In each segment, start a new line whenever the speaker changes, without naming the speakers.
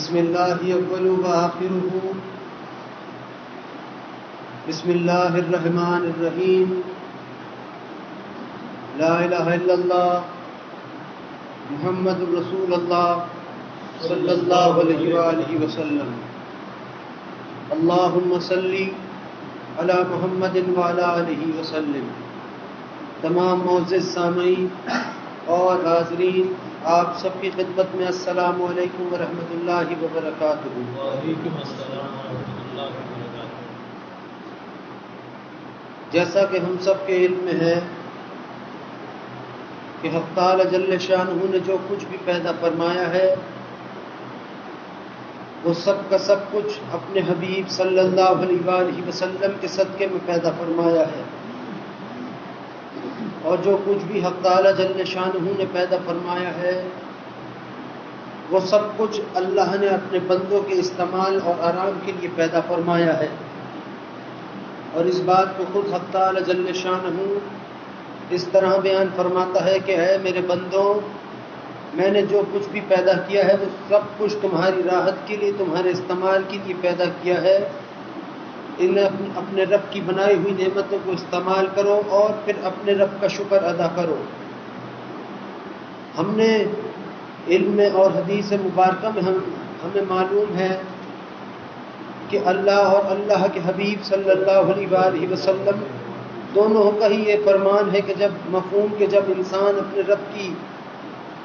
بسم اللہ اول و آخرہ بسم اللہ الرحمن الرحیم لا الہ الا اللہ محمد رسول اللہ صلی اللہ علیہ وآلہ وسلم اللہم صلی علی محمد وعلی آلہ وسلم۔ تمام معزز سامعین اور حاضرین، آپ سب کی خدمت میں السلام علیکم ورحمۃ اللہ وبرکاتہ۔
وعلیکم السلام ورحمۃ اللہ وبرکاتہ۔
جیسا کہ ہم سب کے علم میں ہے کہ حق تعالی جل شانہ نے جو کچھ بھی پیدا فرمایا ہے وہ سب کا سب کچھ اپنے حبیب صلی اللہ علیہ وآلہ وسلم کے صدقے میں پیدا فرمایا ہے، اور جو کچھ بھی حق تعالی جل شانہ نے پیدا فرمایا ہے وہ سب کچھ اللہ نے اپنے بندوں کے استعمال اور آرام کے لیے پیدا فرمایا ہے۔ اور اس بات کو خود حق تعالی جل شانہ اس طرح بیان فرماتا ہے کہ اے میرے بندوں، میں نے جو کچھ بھی پیدا کیا ہے وہ سب کچھ تمہاری راحت کے لیے، تمہارے استعمال کے لیے پیدا کیا ہے۔ انہیں اپنے رب کی بنائی ہوئی نعمتوں کو استعمال کرو اور پھر اپنے رب کا شکر ادا کرو۔ ہم نے علم اور حدیث مبارکہ میں ہمیں معلوم ہے کہ اللہ اور اللہ کے حبیب صلی اللہ علیہ وآلہ وسلم دونوں کا ہی یہ فرمان ہے کہ جب انسان اپنے رب کی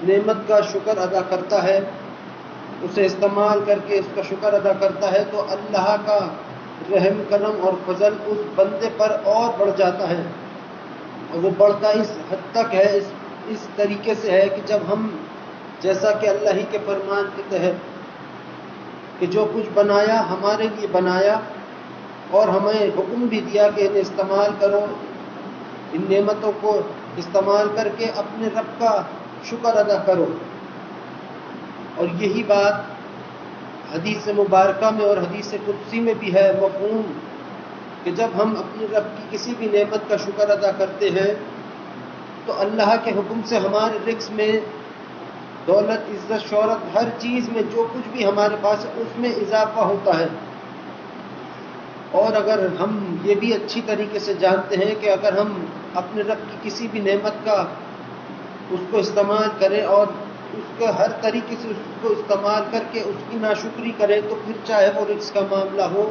نعمت کا شکر ادا کرتا ہے، اسے استعمال کر کے اس کا شکر ادا کرتا ہے، تو اللہ کا رحم کرم اور فضل اس بندے پر اور بڑھ جاتا ہے، اور وہ بڑھتا اس حد تک ہے، اس طریقے سے ہے کہ جب ہم، جیسا کہ اللہ ہی کے فرمان کے تحت کہ جو کچھ بنایا ہمارے لیے بنایا اور ہمیں حکم بھی دیا کہ انہیں استعمال کرو، ان نعمتوں کو استعمال کر کے اپنے رب کا شکر ادا کرو۔ اور یہی بات حدیث مبارکہ میں اور حدیث قدسی میں بھی ہے مفہوم کہ جب ہم اپنے رب کی کسی بھی نعمت کا شکر ادا کرتے ہیں تو اللہ کے حکم سے ہمارے رزق میں، دولت، عزت، شہرت، ہر چیز میں جو کچھ بھی ہمارے پاس ہے اس میں اضافہ ہوتا ہے۔ اور اگر ہم یہ بھی اچھی طریقے سے جانتے ہیں کہ اگر ہم اپنے رب کی کسی بھی نعمت کا اس کو استعمال کریں اور اس کے ہر طریقے سے اس کو استعمال کر کے اس کی ناشکری کریں، تو پھر چاہے وہ رزق کا معاملہ ہو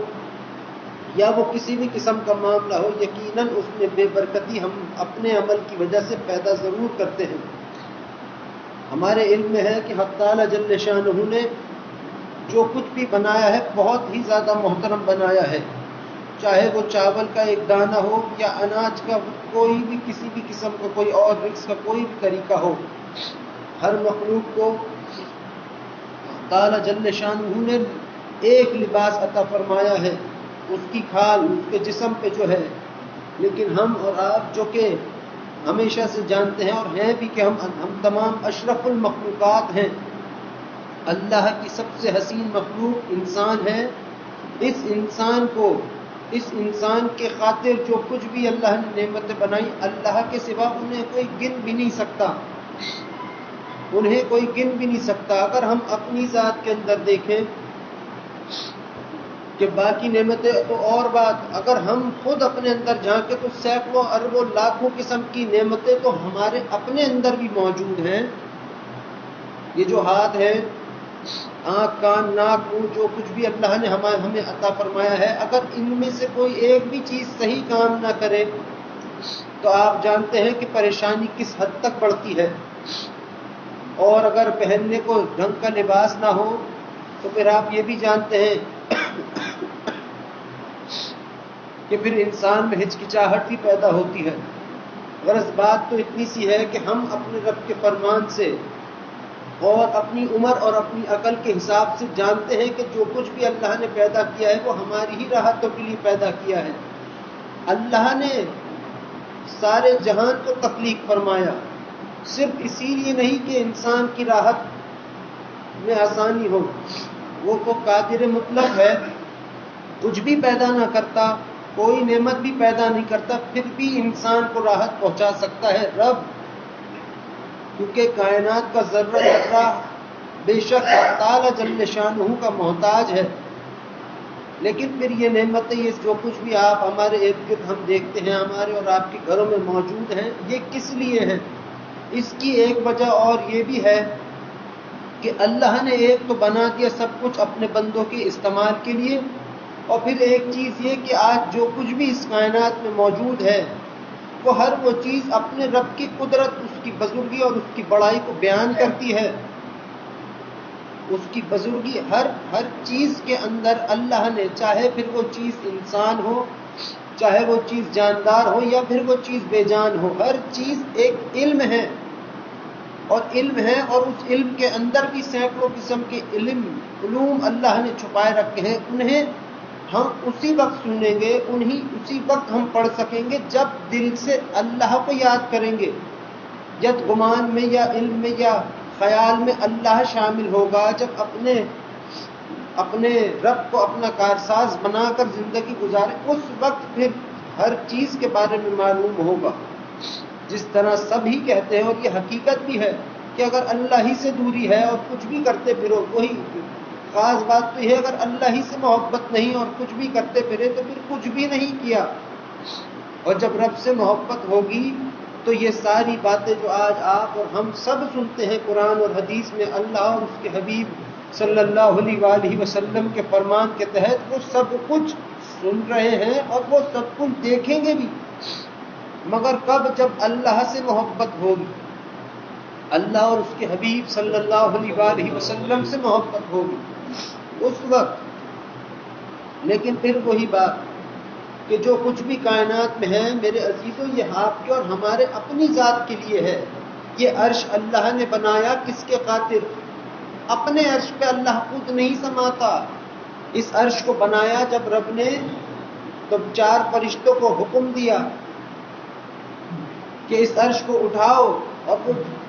یا وہ کسی بھی قسم کا معاملہ ہو، یقیناً اس میں بے برکتی ہم اپنے عمل کی وجہ سے پیدا ضرور کرتے ہیں۔ ہمارے علم میں ہے کہ حق تعالی جل شانہ نے جو کچھ بھی بنایا ہے بہت ہی زیادہ محترم بنایا ہے، چاہے وہ چاول کا ایک دانہ ہو یا اناج کا کوئی بھی کسی بھی قسم کا کوئی اور رزق کا کوئی بھی طریقہ ہو، ہر مخلوق کو تعالی جل شانہ نے ایک لباس عطا فرمایا ہے، اس کی کھال اس کے جسم پہ جو ہے۔ لیکن ہم اور آپ جو کہ ہمیشہ سے جانتے ہیں اور ہیں بھی کہ ہم تمام اشرف المخلوقات ہیں، اللہ کی سب سے حسین مخلوق انسان ہے۔ اس انسان کے خاطر جو کچھ بھی اللہ نے نعمتیں بنائی، اللہ کے سوا انہیں کوئی گن بھی نہیں سکتا، اگر ہم اپنی ذات کے اندر دیکھیں کہ باقی نعمتیں تو اور بات، اگر ہم خود اپنے اندر جھانکیں تو سینکڑوں اربوں لاکھوں قسم کی نعمتیں تو ہمارے اپنے اندر بھی موجود ہیں۔ یہ جو ہاتھ ہے، آنکھ، کان، ناک، منہ، جو کچھ بھی اللہ نے ہمیں عطا فرمایا ہے، اگر ان میں سے کوئی ایک بھی چیز صحیح کام نہ کرے تو آپ جانتے ہیں کہ پریشانی کس حد تک بڑھتی ہے۔ اور اگر پہننے کو ڈھنگ کا لباس نہ ہو تو پھر آپ یہ بھی جانتے ہیں کہ پھر انسان میں ہچکچاہٹ ہی پیدا ہوتی ہے۔ غرض بات تو اتنی سی ہے کہ ہم اپنے رب کے فرمان سے اور اپنی عمر اور اپنی عقل کے حساب سے جانتے ہیں کہ جو کچھ بھی اللہ نے پیدا کیا ہے وہ ہماری ہی راحتوں کے لیے پیدا کیا ہے۔ اللہ نے سارے جہان کو تخلیق فرمایا صرف اسی لیے نہیں کہ انسان کی راحت میں آسانی ہو، وہ تو قادر مطلق ہے، کچھ بھی پیدا نہ کرتا، کوئی نعمت بھی پیدا نہیں کرتا، پھر بھی انسان کو راحت پہنچا سکتا ہے رب، کیونکہ کائنات کا ذرہ ذرہ بے شک تعالی جل شانہ کا محتاج ہے، لیکن پھر یہ نعمتیں، یہ جو کچھ بھی آپ ہمارے ارد گرد ہم دیکھتے ہیں، ہمارے اور آپ کے گھروں میں موجود ہیں، یہ کس لیے ہیں؟ اس کی ایک وجہ اور یہ بھی ہے کہ اللہ نے ایک تو بنا دیا سب کچھ اپنے بندوں کے استعمال کے لیے، اور پھر ایک چیز یہ کہ آج جو کچھ بھی اس کائنات میں موجود ہے وہ ہر وہ چیز اپنے رب کی قدرت، اس کی بزرگی اور اس کی بڑائی کو بیان کرتی ہے۔ اس کی بزرگی ہر چیز کے اندر اللہ نے، چاہے پھر وہ چیز انسان ہو، چاہے وہ چیز جاندار ہو یا پھر وہ چیز بے جان ہو، ہر چیز ایک علم ہے، اور علم ہے، اور اس علم کے اندر بھی سینکڑوں قسم کے علوم اللہ نے چھپائے رکھے ہیں۔ انہیں ہم اسی وقت سنیں گے، اسی وقت ہم پڑھ سکیں گے جب دل سے اللہ کو یاد کریں گے، جب گمان میں یا علم میں یا خیال میں اللہ شامل ہوگا، جب اپنے رب کو اپنا کارساز بنا کر زندگی گزارے، اس وقت پھر ہر چیز کے بارے میں معلوم ہوگا۔ جس طرح سبھی کہتے ہیں، اور یہ حقیقت بھی ہے، کہ اگر اللہ ہی سے دوری ہے اور کچھ بھی کرتے پھرو، وہی خاص بات تو یہ ہے، اگر اللہ ہی سے محبت نہیں اور کچھ بھی کرتے پھرے تو پھر کچھ بھی نہیں کیا۔ اور جب رب سے محبت ہوگی تو یہ ساری باتیں جو آج آپ اور ہم سب سنتے ہیں قرآن اور حدیث میں، اللہ اور اس کے حبیب صلی اللہ علیہ وآلہ وسلم کے فرمان کے تحت وہ سب کچھ سن رہے ہیں اور وہ سب کچھ دیکھیں گے بھی، مگر کب؟ جب اللہ سے محبت ہوگی، اللہ اور اس کے حبیب صلی اللہ علیہ وآلہ وسلم سے محبت ہوگی اس وقت۔ لیکن پھر وہی بات کہ جو کچھ بھی کائنات میں ہے میرے عزیزوں، یہ آپ کے اور ہمارے اپنی ذات کے لیے ہے۔ یہ عرش اللہ نے بنایا کس کے خاطر؟ اپنے عرش پہ اللہ خود نہیں سماتا۔ اس عرش کو بنایا جب رب نے تو 4 فرشتوں کو حکم دیا کہ اس عرش کو اٹھاؤ، اور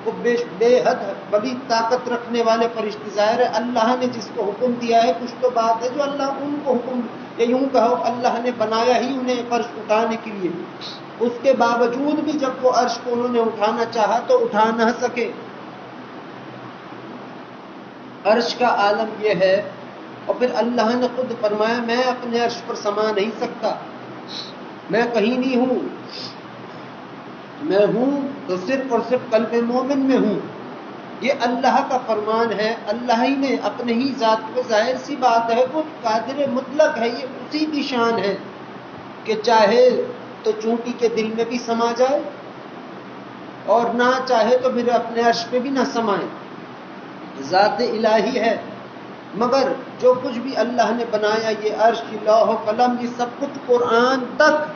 وہ بے حد بڑی طاقت رکھنے والے فرشتے، ظاہر ہے اللہ نے جس کو حکم دیا ہے کچھ تو بات ہے جو اللہ ان کو حکم، یا یوں کہو اللہ نے بنایا ہی انہیں فرش اٹھانے کے لیے۔ اس کے باوجود بھی جب وہ عرش کو انہوں نے اٹھانا چاہا تو اٹھا نہ سکے۔ عرش کا عالم یہ ہے، اور پھر اللہ نے خود فرمایا میں اپنے عرش پر سما نہیں سکتا، میں کہیں نہیں ہوں، میں ہوں تو صرف اور صرف قلب مومن میں ہوں۔ یہ اللہ کا فرمان ہے، اللہ ہی نے اپنے ہی ذات کو، ظاہر سی بات ہے وہ قادر مطلق ہے، یہ اسی کی شان ہے کہ چاہے تو چونٹی کے دل میں بھی سما جائے اور نہ چاہے تو پھر اپنے عرش پہ بھی نہ سمائے، ذات الہی ہے۔ مگر جو کچھ بھی اللہ نے بنایا، یہ عرش، یہ لوح و قلم، یہ سب کچھ قرآن تک،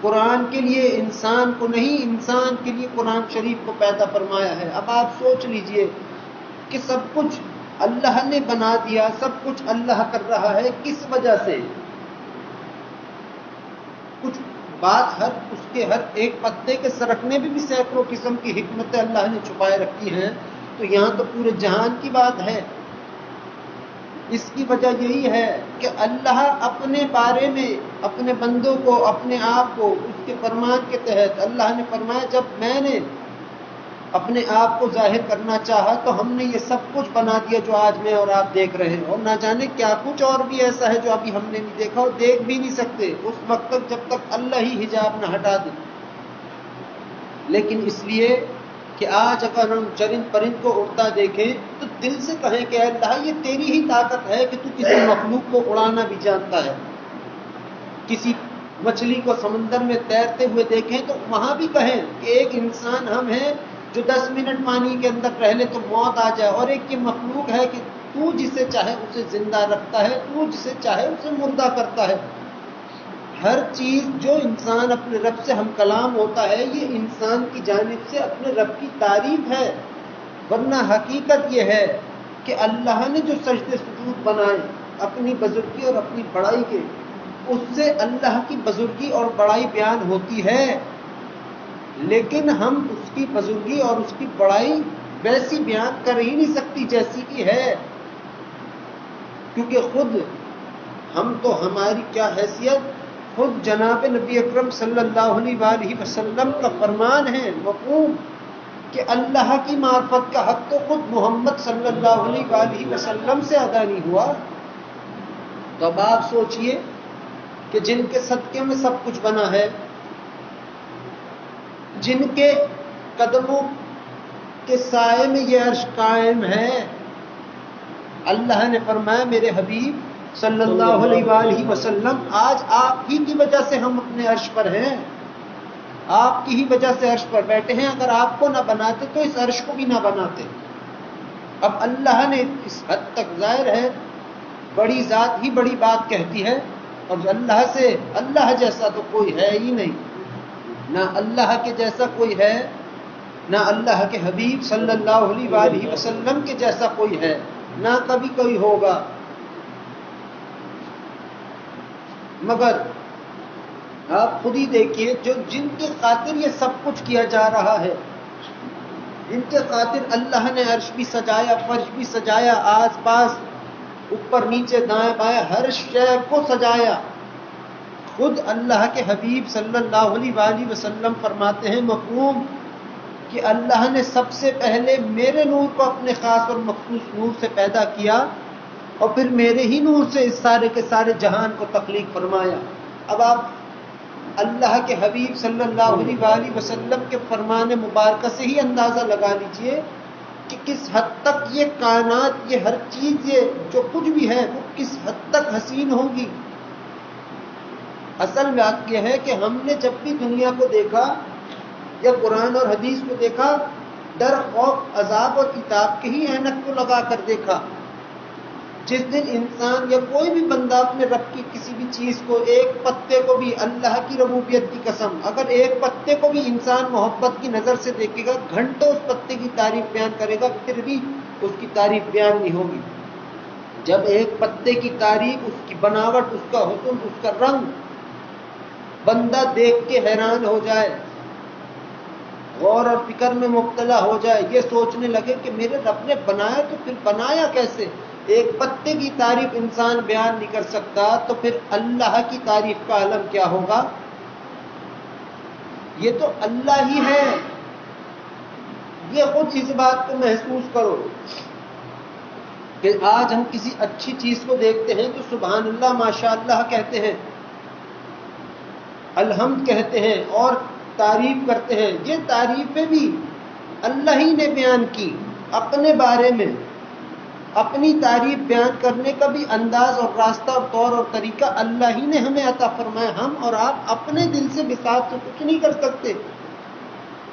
قرآن کے لیے، انسان کو نہیں، انسان کے لیے قرآن شریف کو پیدا فرمایا ہے۔ اب آپ سوچ لیجئے کہ سب کچھ اللہ نے بنا دیا، سب کچھ اللہ کر رہا ہے، کس وجہ سے؟ کچھ بات ہر ایک پتے کے سرکنے میں بھی سینکڑوں قسم کی حکمتیں اللہ نے چھپائے رکھی ہیں، تو یہاں تو پورے جہان کی بات ہے۔ اس کی وجہ یہی ہے کہ اللہ اپنے بارے میں اپنے بندوں کو، اپنے آپ کو اس کے فرمان کے تحت، اللہ نے فرمایا جب میں نے اپنے آپ کو ظاہر کرنا چاہا تو ہم نے یہ سب کچھ بنا دیا جو آج میں اور آپ دیکھ رہے ہیں، اور نہ جانے کیا کچھ اور بھی ایسا ہے جو ابھی ہم نے نہیں دیکھا اور دیکھ بھی نہیں سکتے اس وقت تک جب تک اللہ ہی حجاب نہ ہٹا دے۔ لیکن اس لیے کہ آج اگر ہم چرند پرند کو اڑتا دیکھیں تو دل سے کہیں کہ اے اللہ یہ تیری ہی طاقت ہے کہ تو کسی مخلوق کو اڑانا بھی جانتا ہے۔ کسی مچھلی کو سمندر میں تیرتے ہوئے دیکھیں تو وہاں بھی کہیں کہ ایک انسان ہم ہیں جو 10 منٹ پانی کے اندر رہ لے تو موت آ جائے، اور ایک یہ مخلوق ہے کہ تو جسے چاہے اسے زندہ رکھتا ہے، تو جسے چاہے اسے مردہ کرتا ہے۔ ہر چیز جو انسان اپنے رب سے ہم کلام ہوتا ہے، یہ انسان کی جانب سے اپنے رب کی تعریف ہے، ورنہ حقیقت یہ ہے کہ اللہ نے جو سجدے سجود بنائے اپنی بزرگی اور اپنی بڑائی کے، اس سے اللہ کی بزرگی اور بڑائی بیان ہوتی ہے، لیکن ہم اس کی بزرگی اور اس کی بڑائی ویسی بیان کر ہی نہیں سکتی جیسی کی ہے، کیونکہ خود ہم تو، ہماری کیا حیثیت، خود جناب نبی اکرم صلی اللہ علیہ وآلہ وسلم کا فرمان ہے مفہوم کہ اللہ کی معرفت کا حق تو خود محمد صلی اللہ علیہ وآلہ وسلم سے ادا نہیں ہوا. تو اب آپ سوچئے کہ جن کے صدقے میں سب کچھ بنا ہے، جن کے قدموں کے سائے میں یہ عرش قائم ہے، اللہ نے فرمایا میرے حبیب صلی اللہ علیہ وآلہ وسلم آج آپ ہی کی وجہ سے ہم اپنے عرش پر ہیں، آپ کی ہی وجہ سے عرش پر بیٹھے ہیں. اگر آپ کو نہ بناتے تو اس عرش کو بھی نہ بناتے. اب اللہ نے اس حد تک ظاہر ہے بڑی ذات ہی بڑی بات کہتی ہے، اور اللہ سے اللہ جیسا تو کوئی ہے ہی نہیں. نہ اللہ کے جیسا کوئی ہے، نہ اللہ کے حبیب صلی اللہ علیہ وآلہ وسلم کے جیسا کوئی ہے، نہ کبھی کوئی ہوگا. مگر آپ خود ہی دیکھیے جن کے خاطر یہ سب کچھ کیا جا رہا ہے، جن کے خاطر اللہ نے عرش بھی سجایا، فرش بھی سجایا، آس پاس اوپر نیچے دائیں بائیں ہر شے کو سجایا، خود اللہ کے حبیب صلی اللہ علیہ وآلہ وسلم فرماتے ہیں مفہوم کہ اللہ نے سب سے پہلے میرے نور کو اپنے خاص اور مخصوص نور سے پیدا کیا، اور پھر میرے ہی نور سے اس سارے کے سارے جہان کو تخلیق فرمایا. اب آپ اللہ کے حبیب صلی اللہ علیہ وآلہ وسلم کے فرمان مبارکہ سے ہی اندازہ لگا لیجئے کہ کس حد تک یہ کائنات، یہ ہر چیز، یہ جو کچھ بھی ہے وہ کس حد تک حسین ہوگی. اصل بات یہ ہے کہ ہم نے جب بھی دنیا کو دیکھا یا قرآن اور حدیث کو دیکھا، ڈر، خوف، عذاب اور عتاب کے ہی اینک کو لگا کر دیکھا. جس دن انسان یا کوئی بھی بندہ اپنے رب کی کسی بھی چیز کو، ایک پتے کو بھی، اللہ کی ربوبیت کی قسم، اگر ایک پتے کو بھی انسان محبت کی نظر سے دیکھے گا، گھنٹوں اس پتے کی تعریف بیان کرے گا، پھر بھی اس کی تعریف بیان نہیں ہوگی. جب ایک پتے کی تعریف، اس کی بناوٹ، اس کا حسن، اس کا رنگ بندہ دیکھ کے حیران ہو جائے، غور اور فکر میں مبتلا ہو جائے، یہ سوچنے لگے کہ میرے رب نے بنایا تو پھر بنایا کیسے؟ ایک پتے کی تعریف انسان بیان نہیں کر سکتا، تو پھر اللہ کی تعریف کا عالم کیا ہوگا؟ یہ تو اللہ ہی ہے. یہ خود اس بات کو محسوس کرو کہ آج ہم کسی اچھی چیز کو دیکھتے ہیں تو سبحان اللہ، ماشاء اللہ کہتے ہیں، الحمد کہتے ہیں اور تعریف کرتے ہیں. یہ تعریفیں بھی اللہ ہی نے بیان کی اپنے بارے میں. اپنی تعریف بیان کرنے کا بھی انداز اور راستہ اور طور اور طریقہ اللہ ہی نے ہمیں عطا فرمایا. ہم اور آپ اپنے دل سے بساط سے کچھ نہیں کر سکتے،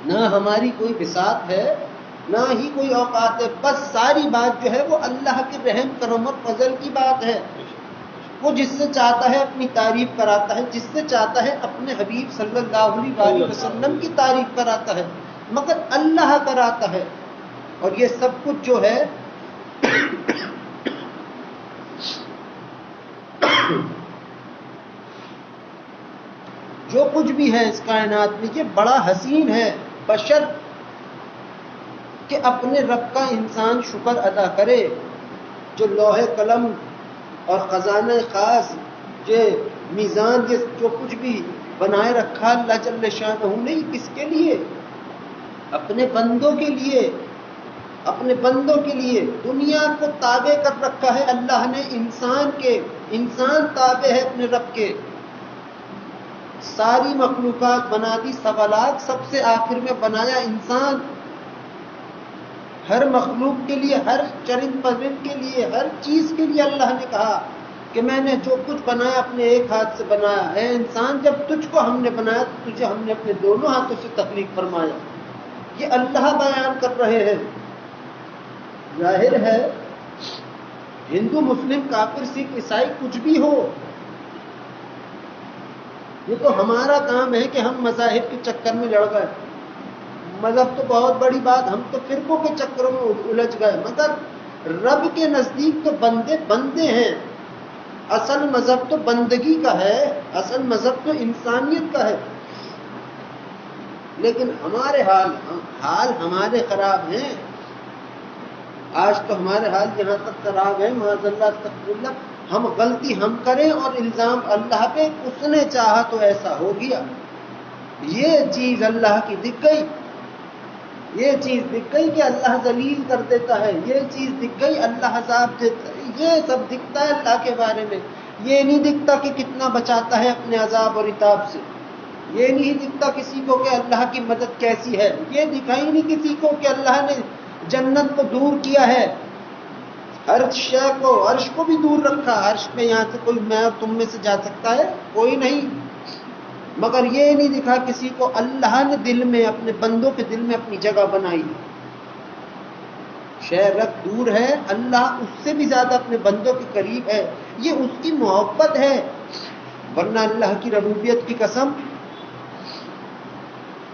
نہ ہماری کوئی بساط ہے، نہ ہی کوئی اوقات ہے. بس ساری بات جو ہے وہ اللہ کے رحم، کرم اور فضل کی بات ہے. وہ جس سے چاہتا ہے اپنی تعریف کراتا ہے، جس سے چاہتا ہے اپنے حبیب صلی اللہ علیہ وآلہ وسلم کی تعریف کراتا ہے، مگر اللہ کراتا ہے. اور یہ سب کچھ جو ہے جو کچھ بھی ہے اس کائنات میں، یہ بڑا حسین ہے، بشرط کہ اپنے رب کا انسان شکر ادا کرے. جو لوح قلم اور خزانہ خاص، یہ میزان، یہ جو کچھ بھی بنائے رکھا اللہ جل شانہ نے، کس کے لیے؟ اپنے بندوں کے لیے. اپنے بندوں کے لیے دنیا کو تابع کر رکھا ہے اللہ نے انسان کے. انسان تابع ہے اپنے رب کے. ساری مخلوقات بنا دی سوالات، سب سے آخر میں بنایا انسان. ہر مخلوق کے لیے، ہر چرند پرند کے لیے، ہر چیز کے لیے اللہ نے کہا کہ میں نے جو کچھ بنایا اپنے ایک ہاتھ سے بنایا. اے انسان، جب تجھ کو ہم نے بنایا تو تجھے ہم نے اپنے دونوں ہاتھوں سے تخلیق فرمایا. یہ اللہ بیان کر رہے ہیں. ظاہر ہے ہندو، مسلم، کافر، سکھ، عیسائی کچھ بھی ہو، یہ تو ہمارا کام ہے کہ ہم مذاہب کے چکر میں لڑ گئے. مذہب تو بہت بڑی بات، ہم تو فرقوں کے چکروں میں الجھ گئے. مگر رب کے نزدیک تو بندے بندے ہیں. اصل مذہب تو بندگی کا ہے، اصل مذہب تو انسانیت کا ہے. لیکن ہمارے حال ہمارے خراب ہیں. آج تو ہمارے حال یہاں تک خراب ہے، معاذ اللہ، استغفر اللہ، ہم غلطی ہم کریں اور الزام اللہ پہ، اس نے چاہا تو ایسا ہو گیا. یہ چیز اللہ کی دکھ گئی، یہ چیز دکھ گئی کہ اللہ ذلیل کر دیتا ہے، یہ چیز دکھ گئی اللہ عذاب دیتا ہے، یہ سب دکھتا ہے اللہ کے بارے میں۔ یہ نہیں دکھتا کہ کتنا بچاتا ہے اپنے عذاب اور عتاب سے، یہ نہیں دکھتا کسی کو کہ اللہ کی مدد کیسی ہے، یہ دکھائی نہیں کسی کو کہ اللہ نے جنت کو دور کیا ہے، ہر شے کو، عرش کو بھی دور رکھا۔ عرش میں یہاں سے کوئی میں اور تم میں سے جا سکتا ہے؟ کوئی نہیں۔ مگر یہ نہیں دکھا کسی کو اللہ نے دل میں، اپنے بندوں کے دل میں اپنی جگہ بنائی۔ شے رکھ دور ہے، اللہ اس سے بھی زیادہ اپنے بندوں کے قریب ہے، یہ اس کی محبت ہے۔ ورنہ اللہ کی ربوبیت کی قسم،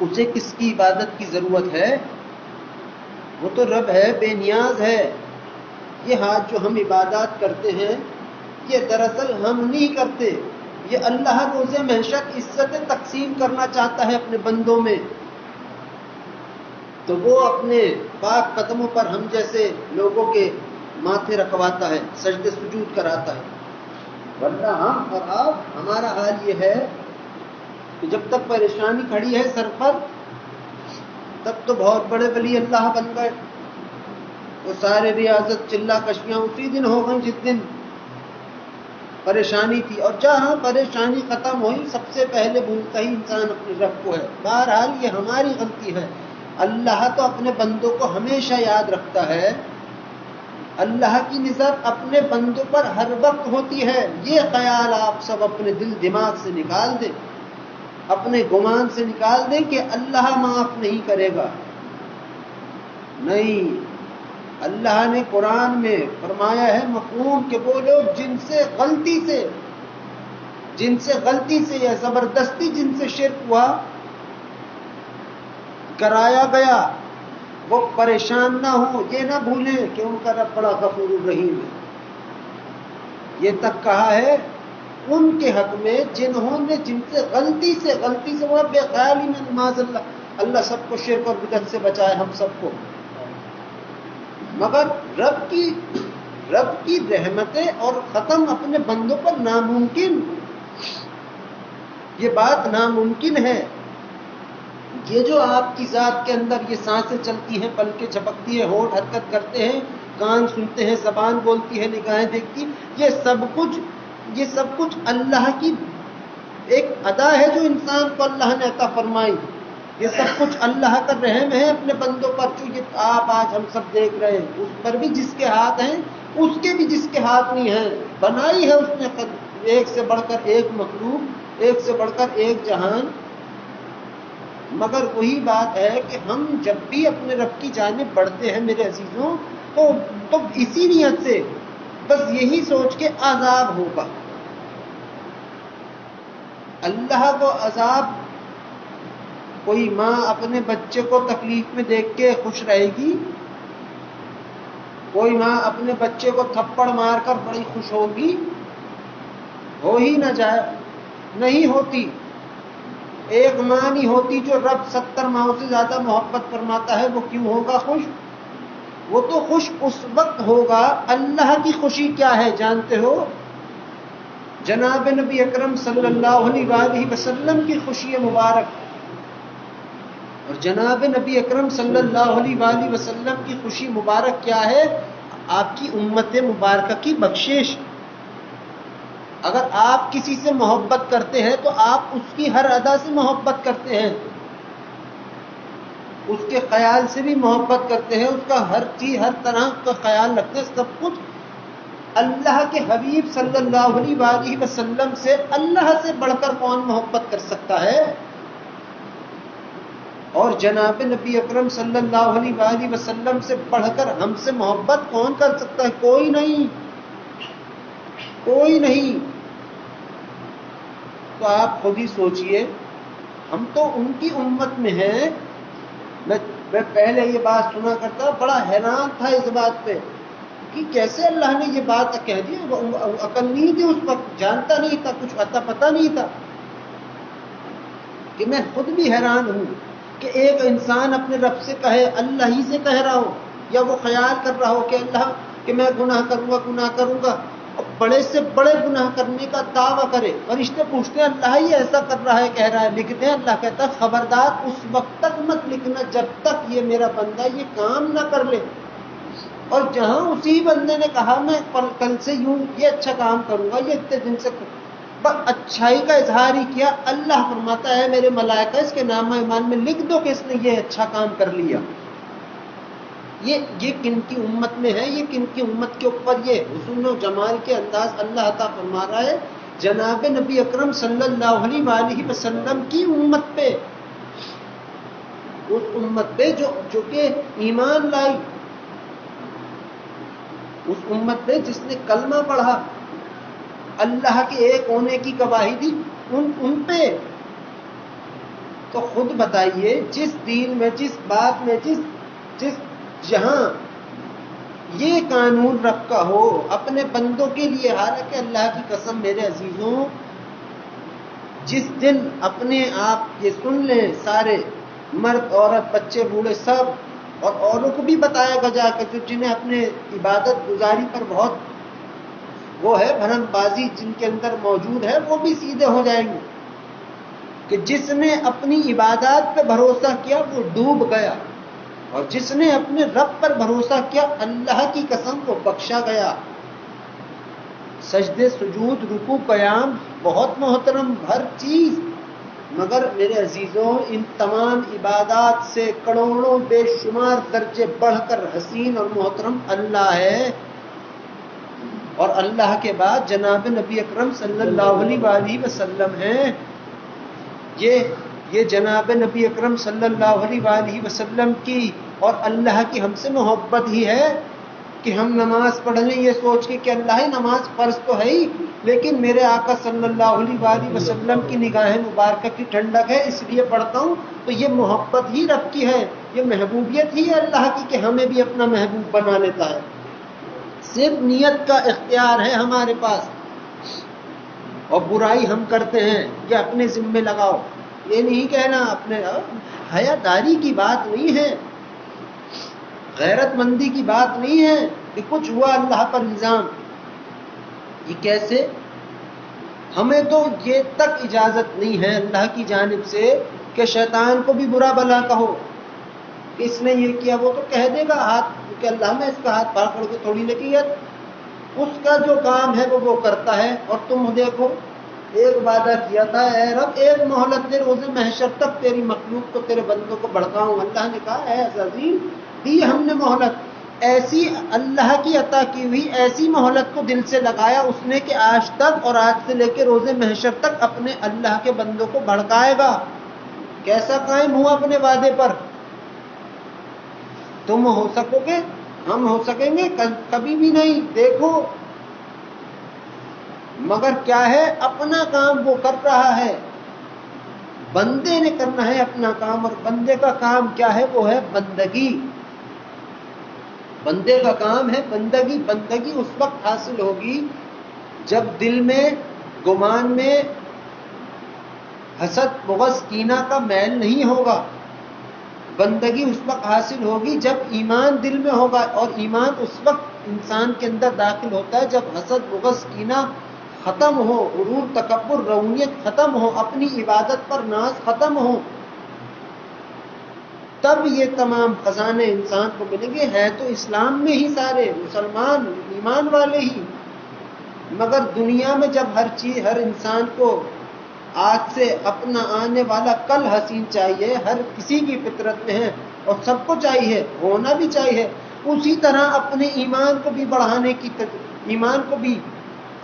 اسے کس کی عبادت کی ضرورت ہے؟ وہ تو رب ہے، بے نیاز ہے۔ یہ ہاتھ جو ہم عبادات کرتے ہیں، یہ دراصل ہم نہیں کرتے، یہ اللہ روز محشر عزت تقسیم کرنا چاہتا ہے اپنے بندوں میں، تو وہ اپنے پاک قدموں پر ہم جیسے لوگوں کے ماتھے رکھواتا ہے، سجدے سجود کراتا ہے۔ ورنہ ہم اور آپ، ہمارا حال یہ ہے کہ جب تک پریشانی کھڑی ہے سر پر، تب تو بہت بڑے ولی اللہ بن گئے، وہ سارے ریاضت چلا کشیاں اسی دن ہو گئیں جس دن پریشانی تھی، اور جہاں پریشانی ختم ہوئی سب سے پہلے بھولتا ہی انسان اپنے رب کو ہے۔ بہرحال یہ ہماری غلطی ہے، اللہ تو اپنے بندوں کو ہمیشہ یاد رکھتا ہے، اللہ کی نظر اپنے بندوں پر ہر وقت ہوتی ہے۔ یہ خیال آپ سب اپنے دل دماغ سے نکال دیں، اپنے گمان سے نکال دیں کہ اللہ معاف نہیں کرے گا۔ نہیں، اللہ نے قرآن میں فرمایا ہے مفہوم کہ وہ لوگ جن سے غلطی سے یا زبردستی جن سے شرک ہوا، کرایا گیا، وہ پریشان نہ ہو، یہ نہ بھولیں کہ ان کا رب بڑا غفور الرحیم ہے۔ یہ تک کہا ہے ان کے حق میں جن سے غلطی سے وہ بے خیالی میں، معاذ اللہ سب کو شرک اور بدعت سے بچائے، ہم سب کو۔ مگر رب کی رحمتیں اور ختم اپنے بندوں پر ناممکن، یہ بات ناممکن ہے۔ یہ جو آپ کی ذات کے اندر یہ سانسیں چلتی ہیں، پلکیں جھپکتی ہیں، ہونٹ حرکت کرتے ہیں، کان سنتے ہیں، زبان بولتی ہے، نگاہیں دیکھتی، یہ سب کچھ اللہ کی ایک ادا ہے جو انسان کو اللہ نے عطا فرمائی۔ یہ سب کچھ اللہ کا رحم ہے اپنے بندوں پر، جو یہ آپ آج ہم سب دیکھ رہے ہیں، اس پر بھی جس کے ہاتھ ہیں، اس کے بھی جس کے ہاتھ نہیں ہیں۔ بنائی ہے اس نے ایک سے بڑھ کر ایک مخلوق، ایک سے بڑھ کر ایک جہان۔ مگر وہی بات ہے کہ ہم جب بھی اپنے رب کی جانب بڑھتے ہیں میرے عزیزوں، تو اسی نیت سے، بس یہی سوچ کے عذاب ہوگا، اللہ کو عذاب۔ کوئی ماں اپنے بچے کو تکلیف میں دیکھ کے خوش رہے گی؟ کوئی ماں اپنے بچے کو تھپڑ مار کر بڑی خوش ہوگی؟ ہو ہی نہ جائے، نہیں ہوتی۔ ایک ماں نہیں ہوتی جو رب 70 ماؤں سے زیادہ محبت فرماتا ہے، وہ کیوں ہوگا خوش؟ وہ تو خوش اس وقت ہوگا۔ اللہ کی خوشی کیا ہے جانتے ہو؟ جناب نبی اکرم صلی اللہ علیہ وآلہ وسلم کی خوشی مبارک، اور جناب نبی اکرم صلی اللہ علیہ وآلہ وسلم کی خوشی مبارک کیا ہے؟ آپ کی امت مبارکہ کی بخشش۔ اگر آپ کسی سے محبت کرتے ہیں تو آپ اس کی ہر ادا سے محبت کرتے ہیں، اس کے خیال سے بھی محبت کرتے ہیں، اس کا ہر چیز، ہر طرح کا خیال رکھتے ہیں، سب کچھ۔ اللہ کے حبیب صلی اللہ علیہ وآلہ وسلم سے، اللہ سے بڑھ کر کون محبت کر سکتا ہے؟ اور جناب نبی اکرم صلی اللہ علیہ وآلہ وسلم سے بڑھ کر ہم سے محبت کون کر سکتا ہے؟ کوئی نہیں، کوئی نہیں۔ تو آپ خود ہی سوچئے، ہم تو ان کی امت میں ہیں۔ میں پہلے یہ بات سنا کرتا، بڑا حیران تھا اس بات پہ کہ کیسے اللہ نے یہ بات کہہ دی۔ عقل نہیں تھی اس وقت، جانتا نہیں تھا، کچھ پتہ نہیں تھا، کہ میں خود بھی حیران ہوں کہ ایک انسان اپنے رب سے کہے، اللہ ہی سے کہہ رہا ہو، یا وہ خیال کر رہا ہو کہ اللہ کہ میں گناہ کروں گا، اور بڑے سے بڑے گناہ کرنے کا دعویٰ کرے، فرشتے پوچھتے ہیں اللہ یہ ایسا کر رہا ہے، کہہ رہا ہے، لکھتے ہیں، اللہ کہتا ہے خبردار اس وقت تک مت لکھنا جب تک یہ میرا بندہ یہ کام نہ کر لے۔ اور جہاں اسی بندے نے کہا میں کل سے یوں یہ اچھا کام کروں گا، یہ اتنے دن سے بس اچھائی کا اظہار ہی کیا، اللہ فرماتا ہے میرے ملائکہ اس کے نامہ ایمان میں لکھ دو کہ اس نے یہ اچھا کام کر لیا۔ یہ کن کی امت میں ہے، یہ کن کی امت کے اوپر یہ حسن و جمال کے انداز اللہ عطا فرما رہا ہے جناب نبی اکرم صلی اللہ علیہ وآلہ وسلم کی امت پہ، اس امت پہ جو کہ ایمان لائی، اس امت پہ جس نے کلمہ پڑھا، اللہ کے ایک ہونے کی گواہی دی، ان پہ۔ تو خود بتائیے جس دین میں، جس بات میں، جس جہاں یہ قانون رب کا ہو اپنے بندوں کے لیے، حالانکہ اللہ کی قسم میرے عزیزوں، جس دن اپنے آپ یہ سن لیں سارے مرد عورت بچے بوڑھے سب، اور اوروں کو بھی بتائے گا جا کر جنہیں اپنے عبادت گزاری پر بہت وہ ہے بھرم بازی جن کے اندر موجود ہے، وہ بھی سیدھے ہو جائیں گے کہ جس نے اپنی عبادات پہ بھروسہ کیا وہ ڈوب گیا، اور جس نے اپنے رب پر بھروسہ کیا اللہ کی قسم وہ بخشا گیا۔ سجدے سجود رکوع قیام بہت محترم ہر چیز، مگر میرے عزیزوں ان تمام عبادات سے کروڑوں بے شمار درجے بڑھ کر حسین اور محترم اللہ ہے، اور اللہ کے بعد جناب نبی اکرم صلی اللہ علیہ وآلہ وسلم ہیں۔ یہ جناب نبی اکرم صلی اللہ علیہ وآلہ وسلم کی اور اللہ کی ہم سے محبت ہی ہے کہ ہم نماز پڑھ لیں یہ سوچ کے کہ اللہ ہی نماز فرض تو ہے ہی، لیکن میرے آقا صلی اللہ علیہ وآلہ وسلم کی نگاہ مبارکہ کی ٹھنڈک ہے اس لیے پڑھتا ہوں۔ تو یہ محبت ہی رب کی ہے، یہ محبوبیت ہی ہے اللہ کی کہ ہمیں بھی اپنا محبوب بنا لیتا ہے۔ صرف نیت کا اختیار ہے ہمارے پاس، اور برائی ہم کرتے ہیں یہ اپنے ذمے لگاؤ، یہ نہیں کہنا اپنے حیا داری کی بات نہیں ہے، غیرت مندی کی بات نہیں ہے کہ کچھ ہوا اللہ پر الزام، یہ کیسے؟ ہمیں تو یہ تک اجازت نہیں ہے اللہ کی جانب سے کہ شیطان کو بھی برا بھلا کہو کہ اس نے یہ کیا، وہ تو کہہ دے گا ہاتھ کہ اللہ میں اس کا ہاتھ پکڑ کے تھوڑی نکیت، اس کا جو کام ہے وہ کرتا ہے۔ اور تم دیکھو ایک وعدہ کیا تھا اے رب ایک مہلت دے روز محشر تک تیری مخلوق کو تیرے بندوں کو بھڑکاؤں، اللہ نے کہا اے عزیز دی ہم نے مہلت، ایسی اللہ کی عطا کی ہوئی ایسی مہلت کو دل سے لگایا اس نے کہ آج تک اور آج سے لے کے روز محشر تک اپنے اللہ کے بندوں کو بھڑکائے گا۔ کیسا قائم ہوا اپنے وعدے پر؟ تم ہو سکو گے، ہم ہو سکیں گے؟ کبھی بھی نہیں۔ دیکھو مگر کیا ہے اپنا کام وہ کر رہا ہے، بندے نے کرنا ہے اپنا کام، اور بندے کا کام کیا ہے؟ وہ ہے بندگی۔ بندے کا کام ہے بندگی۔ بندگی اس وقت حاصل ہوگی جب دل میں گمان میں حسد بغض کینہ کا میل نہیں ہوگا۔ بندگی اس وقت حاصل ہوگی جب ایمان دل میں ہوگا، اور ایمان اس وقت انسان کے اندر داخل ہوتا ہے جب حسد بغض کینہ ختم ہو، غرور تکبر رونیت ختم ہو، اپنی عبادت پر ناز ختم ہو، تب یہ تمام خزانے انسان کو ملیں گے۔ ہے تو اسلام میں ہی سارے مسلمان ایمان والے ہی، مگر دنیا میں جب ہر چیز ہر انسان کو آج سے اپنا آنے والا کل حسین چاہیے، ہر کسی کی فطرت میں ہے اور سب کو چاہیے، ہونا بھی چاہیے، اسی طرح اپنے ایمان کو بھی بڑھانے کی ایمان کو بھی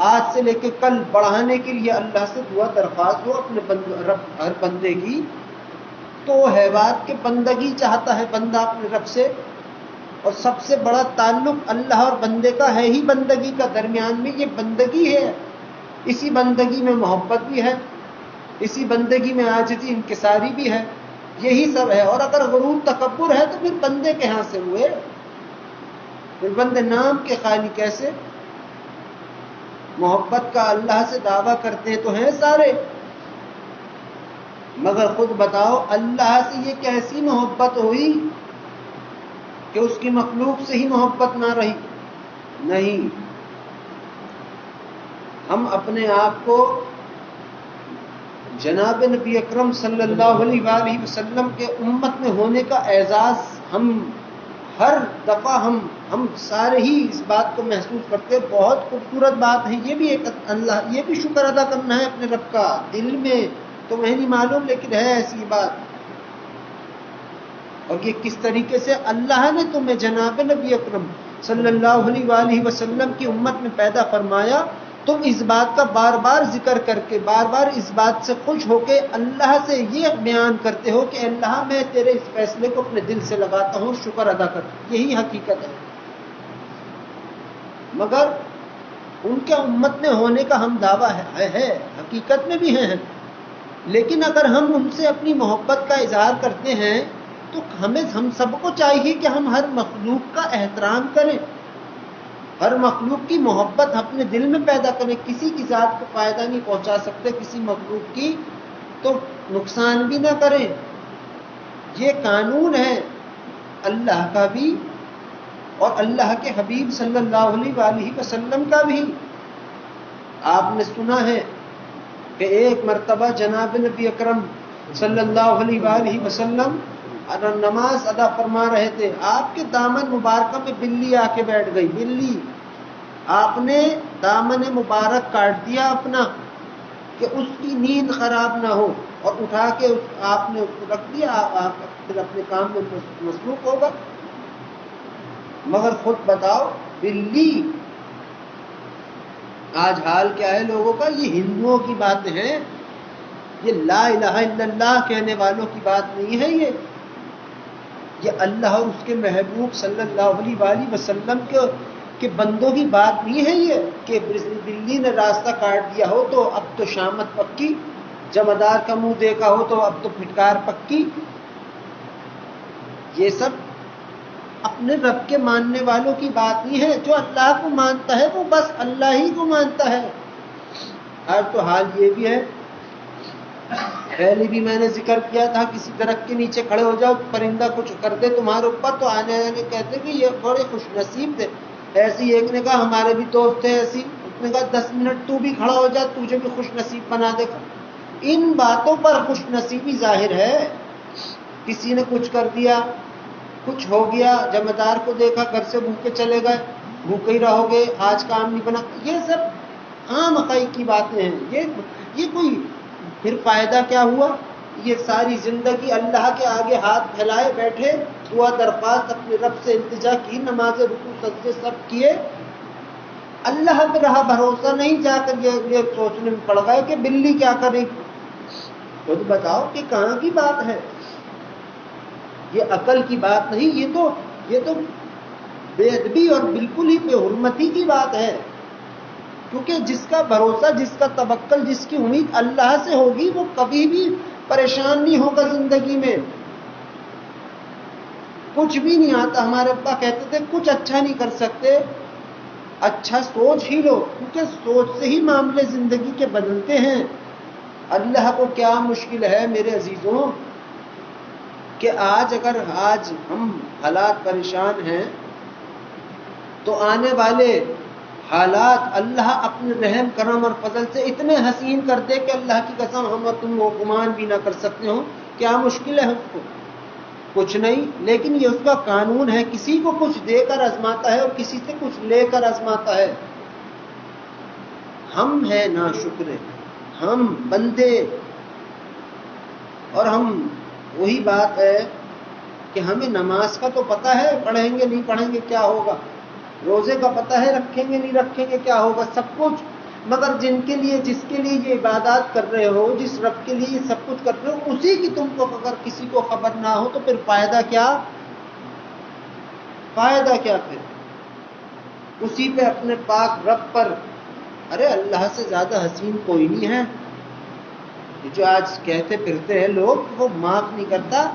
آج سے لے کے کل بڑھانے کے لیے اللہ سے دعا درخواست ہو اپنے ہر بندے کی۔ تو ہے بات کہ بندگی چاہتا ہے بندہ اپنے رب سے، اور سب سے بڑا تعلق اللہ اور بندے کا ہے ہی بندگی کا، درمیان میں یہ بندگی ہے، اسی بندگی میں محبت بھی ہے، اسی بندگی میں عاجزی انکساری بھی ہے، یہی سب ہے۔ اور اگر غرور تکبر ہے تو پھر بندے کہاں سے ہوئے؟ پھر بندے نام کے خالی کیسے؟ محبت کا اللہ سے دعویٰ کرتے تو ہیں سارے، مگر خود بتاؤ اللہ سے یہ کیسی محبت ہوئی کہ اس کی مخلوق سے ہی محبت نہ رہی؟ نہیں، ہم اپنے آپ کو جناب نبی اکرم صلی اللہ علیہ وآلہ وسلم کے امت میں ہونے کا اعزاز ہم ہر دفعہ ہم سارے ہی اس بات کو محسوس کرتے ہیں. بہت خوبصورت بات ہے یہ بھی ایک اللہ، یہ بھی شکر ادا کرنا ہے اپنے رب کا. دل میں تو میں نہیں معلوم لیکن ہے ایسی بات. اور یہ کس طریقے سے اللہ نے تمہیں جناب نبی اکرم صلی اللہ علیہ وآلہ وسلم کی امت میں پیدا فرمایا. تم اس بات کا بار بار ذکر کر کے، بار بار اس بات سے خوش ہو کے اللہ سے یہ بیان کرتے ہو کہ اللہ میں تیرے اس فیصلے کو اپنے دل سے لگاتا ہوں، شکر ادا کرتا ہوں. یہی حقیقت ہے. مگر ان کے امت میں ہونے کا ہم دعویٰ ہے، حقیقت میں بھی ہیں، لیکن اگر ہم ان سے اپنی محبت کا اظہار کرتے ہیں تو ہم سب کو چاہیے کہ ہم ہر مخلوق کا احترام کریں، ہر مخلوق کی محبت اپنے دل میں پیدا کریں. کسی کی ذات کو فائدہ نہیں پہنچا سکتے، کسی مخلوق کی تو نقصان بھی نہ کریں. یہ قانون ہے اللہ کا بھی اور اللہ کے حبیب صلی اللہ علیہ وآلہ وسلم کا بھی. آپ نے سنا ہے کہ ایک مرتبہ جناب نبی اکرم صلی اللہ علیہ وآلہ وسلم نماز ادا فرما رہے تھے. آپ کے دامن مبارکہ میں بلی آ کے بیٹھ گئی. بلی، آپ نے دامن مبارک کاٹ دیا اپنا کہ اس کی نیند خراب نہ ہو، اور اٹھا کے آپ نے اس کو رکھ دیا. آپ پھر اپنے کام میں مصروف ہوگا. مگر خود بتاؤ، بلی، آج حال کیا ہے لوگوں کا؟ یہ ہندوؤں کی باتیں ہیں، یہ لا الہ الا اللہ کہنے والوں کی بات نہیں ہے. یہ اللہ اور اس کے محبوب صلی اللہ علیہ وآلہ وسلم کے بندوں کی بات نہیں ہے. یہ کہ بلی نے راستہ کاٹ دیا ہو تو اب تو شامت پکی، جمعدار کا منہ دیکھا ہو تو اب تو پھٹکار پکی. یہ سب اپنے رب کے ماننے والوں کی بات نہیں ہے. جو اللہ کو مانتا ہے وہ بس اللہ ہی کو مانتا ہے. آج تو حال یہ بھی ہے، پہلے بھی میں نے ذکر کیا تھا، کسی درخت کے نیچے کھڑے ہو جاؤ، پرندہ کچھ کر دے تمہارے اوپر تو آنے کہتے کہ یہ بڑے خوش نصیب تھے. ایسی ایک نے کہا ہمارے بھی دوست تھے ایسی، اس نے کہا 10 منٹ تو بھی کھڑا ہو جا، تجھے بھی خوش نصیب بنا دے. ان باتوں پر خوش نصیبی ظاہر ہے. کسی نے کچھ کر دیا، کچھ ہو گیا، جمعدار کو دیکھا گھر سے بھوکے چلے گئے، بھوکے ہی رہو گے، آج کام نہیں بنا. یہ سب عام حقائق کی باتیں ہیں. یہ کوئی پھر فائدہ کیا ہوا؟ یہ ساری زندگی اللہ کے آگے ہاتھ پھیلائے بیٹھے، دعا درخواست اپنے رب سے التجا کی، نماز رکوع سجدے سب کیے، اللہ پہ رہا بھروسہ نہیں. جا کر یہ سوچنے میں پڑ گئے کہ بلی کیا کرے گی. خود بتاؤ کہ کہاں کی بات ہے؟ یہ عقل کی بات نہیں، یہ تو بے ادبی اور بالکل ہی بے حرمتی کی بات ہے. کیونکہ جس کا بھروسہ، جس کا توکل، جس کی امید اللہ سے ہوگی وہ کبھی بھی پریشان نہیں ہوگا زندگی میں. کچھ بھی نہیں آتا. ہمارے ابا کہتے تھے کچھ اچھا نہیں کر سکتے، اچھا سوچ ہی لو، کیونکہ سوچ سے ہی معاملے زندگی کے بدلتے ہیں. اللہ کو کیا مشکل ہے میرے عزیزوں کہ آج ہم حالات پریشان ہیں تو آنے والے حالات اللہ اپنے رحم کرم اور فضل سے اتنے حسین کر دے کہ اللہ کی قسم ہم اور تم وہ گمان بھی نہ کر سکتے ہوں. کیا مشکل ہے اس کو؟ کچھ نہیں. لیکن یہ اس کا قانون ہے، کسی کو کچھ دے کر آزماتا ہے اور کسی سے کچھ لے کر آزماتا ہے. ہم ہیں ناشکر، ہم بندے. اور ہم وہی بات ہے کہ ہمیں نماز کا تو پتہ ہے، پڑھیں گے نہیں پڑھیں گے کیا ہوگا، روزے کا پتہ ہے، رکھیں گے نہیں رکھیں گے کیا ہوگا، سب کچھ. مگر جس کے لیے یہ عبادات کر رہے ہو، جس رب کے لیے یہ سب کچھ کر رہے ہو، اسی کی تم کو اگر کسی کو خبر نہ ہو تو پھر فائدہ کیا؟ فائدہ کیا پھر؟ اسی پہ اپنے پاک رب پر، ارے اللہ سے زیادہ حسین کوئی نہیں ہے. یہ جو آج کہتے پھرتے ہیں لوگ، وہ معاف نہیں کرتا،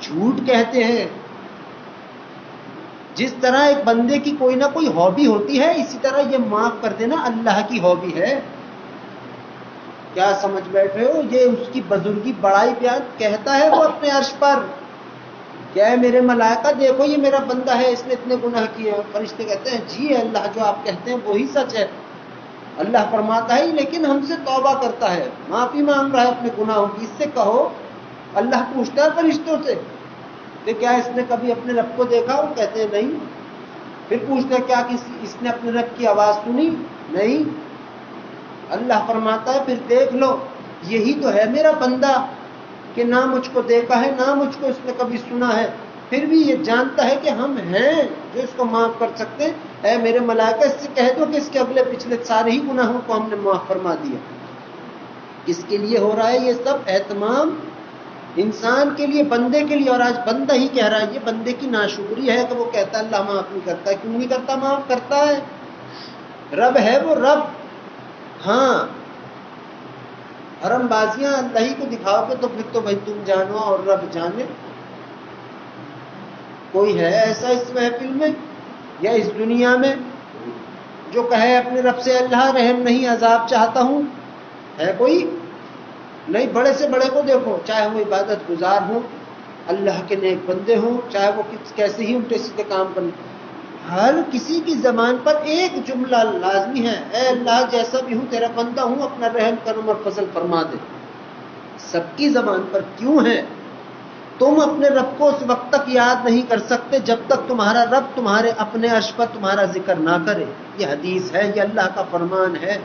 جھوٹ کہتے ہیں. جس طرح ایک بندے کی کوئی نہ کوئی ہابی ہوتی ہے، اسی طرح یہ معاف کر دینا اللہ کی ہابی ہے. کیا سمجھ بیٹھے ہو؟ یہ اس کی بزرگی بڑائی بیان کہتا ہے وہ اپنے عرش پر، کیا ہے میرے ملائکہ دیکھو یہ میرا بندہ ہے، اس نے اتنے گناہ کیے. فرشتے کہتے ہیں جی اللہ جو آپ کہتے ہیں وہی سچ ہے. اللہ فرماتا ہے لیکن ہم سے توبہ کرتا ہے، معافی مانگ رہا ہے اپنے گناہوں کی، اس سے کہو اللہ پوچھتا ہے فرشتوں سے کہ کیا اس نے کبھی اپنے رب کو دیکھا؟ وہ کہتے ہیں نہیں۔ پھر پوچھتے ہیں کیا اس نے اپنے رب کی آواز سنی؟ نہیں۔ اللہ فرماتا ہے پھر دیکھ لو، یہی تو ہے میرا بندہ کہ نہ مجھ کو دیکھا ہے نہ مجھ کو اس نے کبھی سنا ہے، پھر بھی یہ جانتا ہے کہ ہم ہیں جو اس کو معاف کر سکتے ہیں۔ اے میرے ملائکہ اس سے کہہ دو کہ اس کے اگلے پچھلے سارے ہی گناہوں کو ہم نے معاف فرما دیا۔ کس کے لیے ہو رہا ہے یہ سب اہتمام؟ انسان کے لیے، بندے کے لیے۔ اور آج بندہ ہی کہہ رہا ہے، یہ بندے کی ناشکری ہے کہ وہ کہتا ہے اللہ معاف نہیں کرتا۔ کیوں نہیں کرتا؟ معاف کرتا ہے، رب ہے وہ رب۔ ہاں حرم بازیاں اللہ ہی کو دکھاؤ گے تو پھر تو بھائی تم جانو اور رب جانے۔ کوئی ہے ایسا اس محفل میں یا اس دنیا میں جو کہے اپنے رب سے اللہ رحم نہیں عذاب چاہتا ہوں؟ ہے کوئی؟ نہیں۔ بڑے سے بڑے کو دیکھو، چاہے وہ عبادت گزار ہوں، اللہ کے نیک بندے ہوں، چاہے وہ کیسے ہی الٹے سیدھے کام کریں، ہر کسی کی زبان پر ایک جملہ لازمی ہے، اے اللہ جیسا بھی ہوں تیرا بندہ ہوں، اپنا رحم کرم اور فضل فرما دے۔ سب کی زبان پر کیوں ہے؟ تم اپنے رب کو اس وقت تک یاد نہیں کر سکتے جب تک تمہارا رب تمہارے اپنے عرش پر تمہارا ذکر نہ کرے۔ یہ حدیث ہے، یہ اللہ کا فرمان ہے۔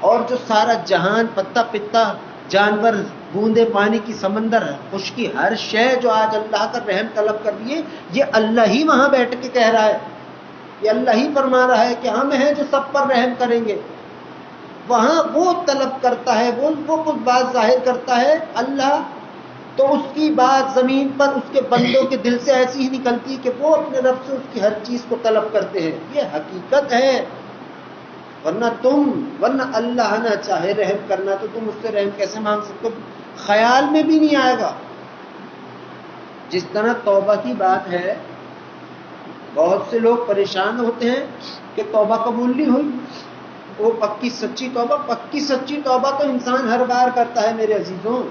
اور جو سارا جہان، پتا پتا، جانور، بوندے پانی کی سمندر، خشکی، ہر شے جو آج اللہ کا رحم طلب کر رہی ہے، یہ اللہ ہی وہاں بیٹھ کے کہہ رہا ہے، یہ اللہ ہی فرما رہا ہے کہ ہم ہیں جو سب پر رحم کریں گے۔ وہاں وہ طلب کرتا ہے، وہ کچھ بات ظاہر کرتا ہے اللہ، تو اس کی بات زمین پر اس کے بندوں کے دل سے ایسی ہی نکلتی ہے کہ وہ اپنے رب سے اس کی ہر چیز کو طلب کرتے ہیں۔ یہ حقیقت ہے۔ ورنہ اللہ نہ چاہے رحم کرنا تو تم اس سے رحم کیسے مانگ سکتے ہو؟ خیال میں بھی نہیں آئے گا۔ جس طرح توبہ کی بات ہے، بہت سے لوگ پریشان ہوتے ہیں کہ توبہ قبول نہیں ہوئی۔ وہ پکی سچی توبہ تو انسان ہر بار کرتا ہے میرے عزیزوں،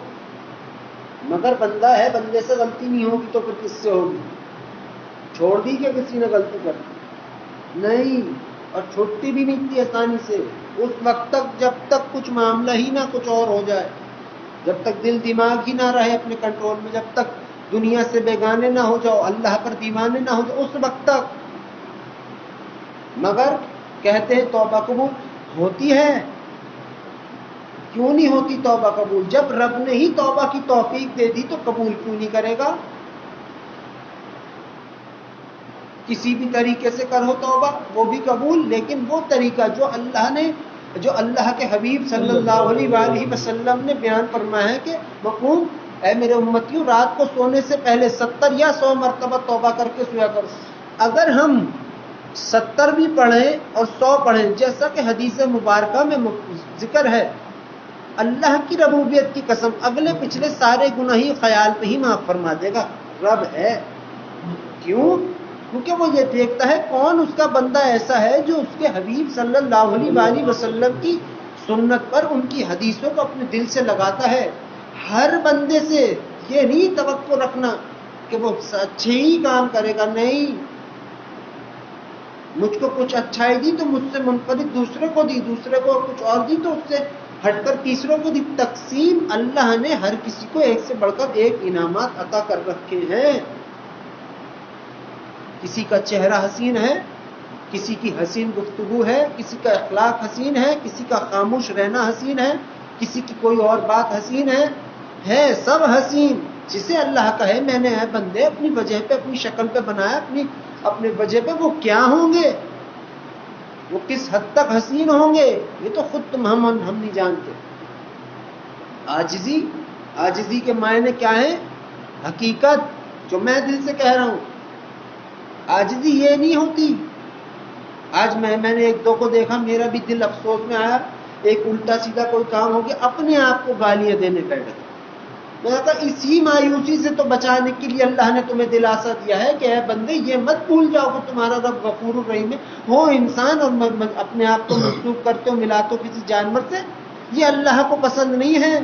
مگر بندہ ہے، بندے سے غلطی نہیں ہوگی تو پھر کس سے ہوگی؟ چھوڑ دی کہ کسی نے غلطی کر دی؟ نہیں، اور چھوٹتی بھی نہیں تھی آسانی سے، اس وقت تک جب تک کچھ معاملہ ہی نہ کچھ اور ہو جائے، جب تک دل دماغ ہی نہ رہے اپنے کنٹرول میں، جب تک دنیا سے بیگانے نہ ہو جاؤ، اللہ پر دیوانے نہ ہو جاؤ، اس وقت تک۔ مگر کہتے ہیں توبہ قبول ہوتی ہے، کیوں نہیں ہوتی توبہ قبول؟ جب رب نے ہی توبہ کی توفیق دے دی تو قبول کیوں نہیں کرے گا؟ کسی بھی طریقے سے کرو توبہ وہ بھی قبول، لیکن وہ طریقہ جو اللہ کے حبیب صلی اللہ علیہ وآلہ وسلم نے بیان فرمایا ہے کہ مفہوم، اے میرے امتیوں رات کو سونے سے پہلے 70 یا 100 مرتبہ توبہ کر کے سویا کرو۔ اگر ہم 70 بھی پڑھیں اور 100 پڑھیں، جیسا کہ حدیث مبارکہ میں ذکر ہے، اللہ کی ربوبیت کی قسم اگلے پچھلے سارے گناہ ہی خیال پہ ہی معاف فرما دے گا۔ رب ہے، کیوں؟ کیونکہ وہ یہ دیکھتا ہے کون اس کا بندہ ایسا ہے جو اس کے حبیب صلی اللہ علیہ وآلہ وسلم کی سنت پر، ان کی حدیثوں کو اپنے دل سے لگاتا ہے۔ ہر بندے سے یہ نہیں توقع رکھنا کہ وہ اچھے ہی کام کرے گا، نہیں، مجھ کو کچھ اچھائی دی تو مجھ سے منفرد دوسرے کو دی، دوسرے کو کچھ اور دی تو اس سے ہٹ کر تیسروں کو دی۔ تقسیم اللہ نے ہر کسی کو ایک سے بڑھ کر ایک انعامات عطا کر رکھے ہیں۔ کسی کا چہرہ حسین ہے، کسی کی حسین گفتگو ہے، کسی کا اخلاق حسین ہے، کسی کا خاموش رہنا حسین ہے، کسی کی کوئی اور بات حسین ہے سب حسین۔ جسے اللہ کہے میں نے اے بندے اپنی وجہ پہ، اپنی شکل پہ بنایا، اپنے وجہ پہ، وہ کیا ہوں گے، وہ کس حد تک حسین ہوں گے، یہ تو خود ہم نہیں جانتے۔ عاجزی کے معنی کیا ہے؟ حقیقت جو میں دل سے کہہ رہا ہوں۔ عاجزی یہ نہیں ہوتی، آج میں نے ایک دو کو دیکھا، میرا بھی دل افسوس میں آیا، ایک الٹا سیدھا کوئی کام ہو گیا، اپنے آپ کو گالیاں دینے بیٹھ گئے۔ میں نے کہا اسی مایوسی سے تو بچانے کے لیے اللہ نے تمہیں دلاسا دیا ہے کہ اے بندے یہ مت بھول جاؤ کہ تمہارا رب غفور الرحیم ہے۔ ہو انسان اور اپنے آپ کو منسوب کرتے ہو، ملاتے ہو کسی جانور سے، یہ اللہ کو پسند نہیں ہے۔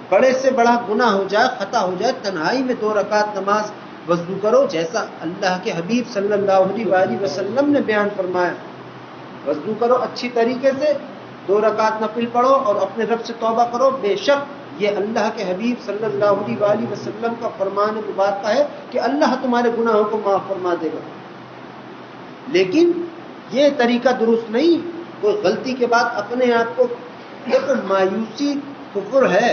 بڑے سے بڑا گناہ ہو جائے، خطا ہو جائے، تنہائی میں 2 رکعت نماز وضو کرو، جیسا اللہ کے حبیب صلی اللہ علیہ وآلہ وسلم نے بیان فرمایا۔ وضو کرو اچھی طریقے سے، 2 رکعت نفل پڑھو اور اپنے رب سے توبہ کرو. بے شک یہ اللہ کے حبیب صلی اللہ علیہ وآلہ وسلم کا فرمان مبارکہ ہے کہ اللہ تمہارے گناہوں کو معاف فرما دے گا. لیکن یہ طریقہ درست نہیں. کوئی غلطی کے بعد اپنے آپ کو، دیکھو مایوسی کفر ہے،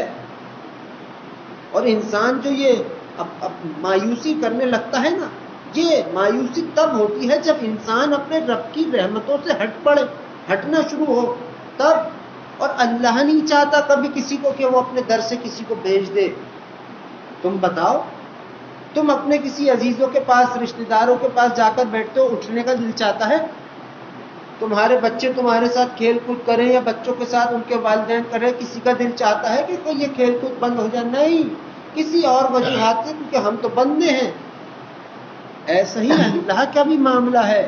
اور انسان جو یہ اب مایوسی کرنے لگتا ہے نا، یہ مایوسی تب ہوتی ہے جب انسان اپنے رب کی رحمتوں سے ہٹنا شروع ہو تب. اور اللہ نہیں چاہتا کبھی کسی کو کہ وہ اپنے در سے کسی کو بھیج دے. تم بتاؤ، تم اپنے کسی عزیزوں کے پاس، رشتہ داروں کے پاس جا کر بیٹھتے ہو، اٹھنے کا دل چاہتا ہے؟ تمہارے بچے تمہارے ساتھ کھیل کود کریں یا بچوں کے ساتھ ان کے والدین کریں، کسی کا دل چاہتا ہے کہ کوئی یہ کھیل کود بند ہو جائے؟ نہیں، کسی اور وجوہات سے، کیونکہ ہم تو بندے ہیں. ایسا ہی اللہ کا بھی معاملہ ہے.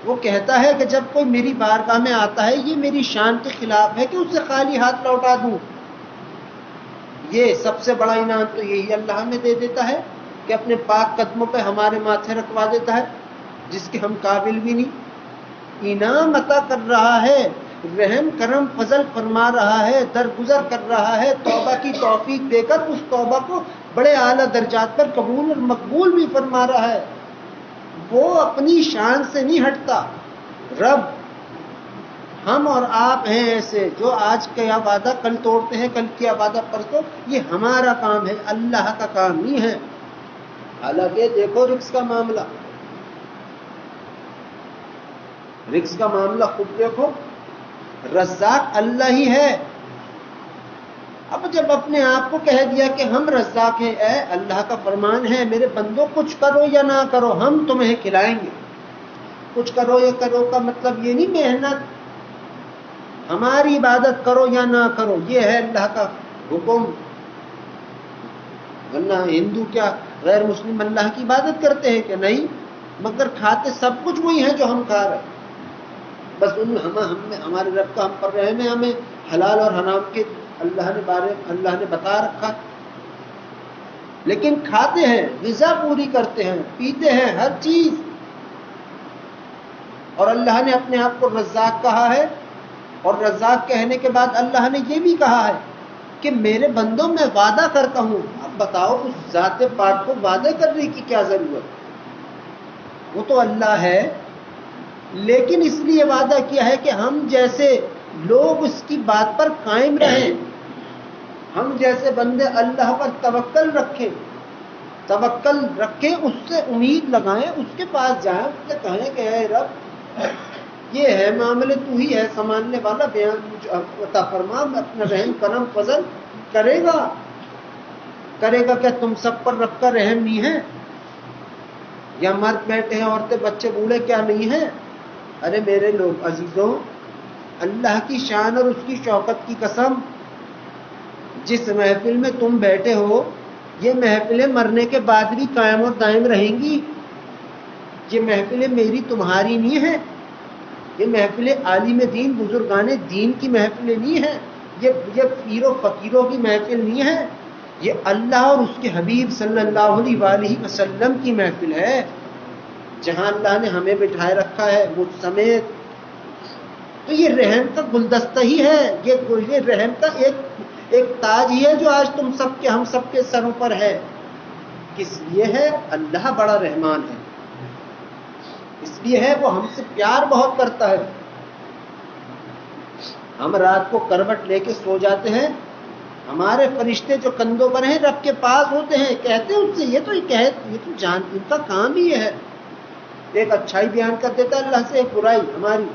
وہ کہتا ہے کہ جب کوئی میری بارگاہ میں آتا ہے، یہ میری شان کے خلاف ہے کہ اسے خالی ہاتھ لوٹا دوں. یہ سب سے بڑا انعام تو یہی اللہ ہمیں دے دیتا ہے کہ اپنے پاک قدموں پہ ہمارے ماتھے رکھوا دیتا ہے، جس کے ہم قابل بھی نہیں. انعام عطا کر رہا ہے، رحم کرم فضل فرما رہا ہے، درگزر کر رہا ہے، توبہ کی توفیق دے کر اس توبہ کو بڑے اعلیٰ درجات پر قبول اور مقبول بھی فرما رہا ہے. وہ اپنی شان سے نہیں ہٹتا. رب، ہم اور آپ ہیں ایسے جو آج کیا وعدہ کل توڑتے ہیں، کل کیا وعدہ پرسوں. یہ ہمارا کام ہے، اللہ کا کام نہیں ہے. حالانکہ دیکھو رزق کا معاملہ، رزق کا معاملہ خود دیکھو، رزاق اللہ ہی ہے. اب جب اپنے آپ کو کہہ دیا کہ ہم رزاق ہیں، اے اللہ کا فرمان ہے میرے بندوں کچھ کرو یا نہ کرو ہم تمہیں کھلائیں گے. کچھ کرو یا کرو کا مطلب یہ نہیں محنت، ہماری عبادت کرو یا نہ کرو، یہ ہے اللہ کا حکم. ورنہ ہندو کیا غیر مسلم اللہ کی عبادت کرتے ہیں کہ نہیں؟ مگر کھاتے سب کچھ وہی ہیں جو ہم کھا رہے ہیں. بس ہمارے رب کا ہم پر رحم ہے، ہمیں حلال اور حرام کے اللہ نے بتا رکھا، لیکن کھاتے ہیں، غذا پوری کرتے ہیں، پیتے ہیں، ہر چیز. اور اللہ نے اپنے آپ کو رزاق کہا ہے، اور رزاق کہنے کے بعد اللہ نے یہ بھی کہا ہے کہ میرے بندوں میں وعدہ کرتا ہوں. اب بتاؤ اس ذات پاک کو وعدے کرنے کی کیا ضرورت؟ وہ تو اللہ ہے، لیکن اس لیے وعدہ کیا ہے کہ ہم جیسے لوگ اس کی بات پر قائم رہیں، ہم جیسے بندے اللہ پر توکل رکھیں، اس سے امید لگائیں، اس کے پاس جائیں، اس سے کہیں کہ اے رب یہ ہے معاملے، تو ہی ہے سنبھالنے والا، بیان عطا فرما، اپنا رحم کرم فضل کرے گا. کیا تم سب پر رب کا رحم نہیں ہے؟ یا مرد بیٹھے ہیں، عورتیں بچے بوڑھے کیا نہیں ہیں؟ ارے میرے لوگ عزیزوں، اللہ کی شان اور اس کی شوکت کی قسم، جس محفل میں تم بیٹھے ہو یہ محفلیں مرنے کے بعد بھی قائم اور دائم رہیں گی. یہ محفلیں میری تمہاری نہیں ہیں، یہ محفلیں عالم دین بزرگان دین کی محفلیں نہیں ہیں، یہ پیر و فقیروں کی محفل نہیں ہے، یہ اللہ اور اس کے حبیب صلی اللہ علیہ وآلہ وسلم کی محفل ہے، جہاں اللہ نے ہمیں بٹھائے رکھا ہے مجھ سمیت. تو یہ رحم کا گلدستہ ہی ہے، یہ رحم کا ایک تاج ہی ہے جو آج تم سب کے ہم سب کے سروں پر ہے. کس لیے ہے؟ اللہ بڑا رحمان ہے، اس لیے ہے وہ ہم سے پیار بہت کرتا ہے. ہم رات کو کروٹ لے کے سو جاتے ہیں، ہمارے فرشتے جو کندھوں پر ہیں رب کے پاس ہوتے ہیں، کہتے ہیں ان سے یہ تو جان، ان کا کام ہی ہے، ایک اچھائی بیان کر دیتا ہے اللہ سے، ایک برائی ہماری.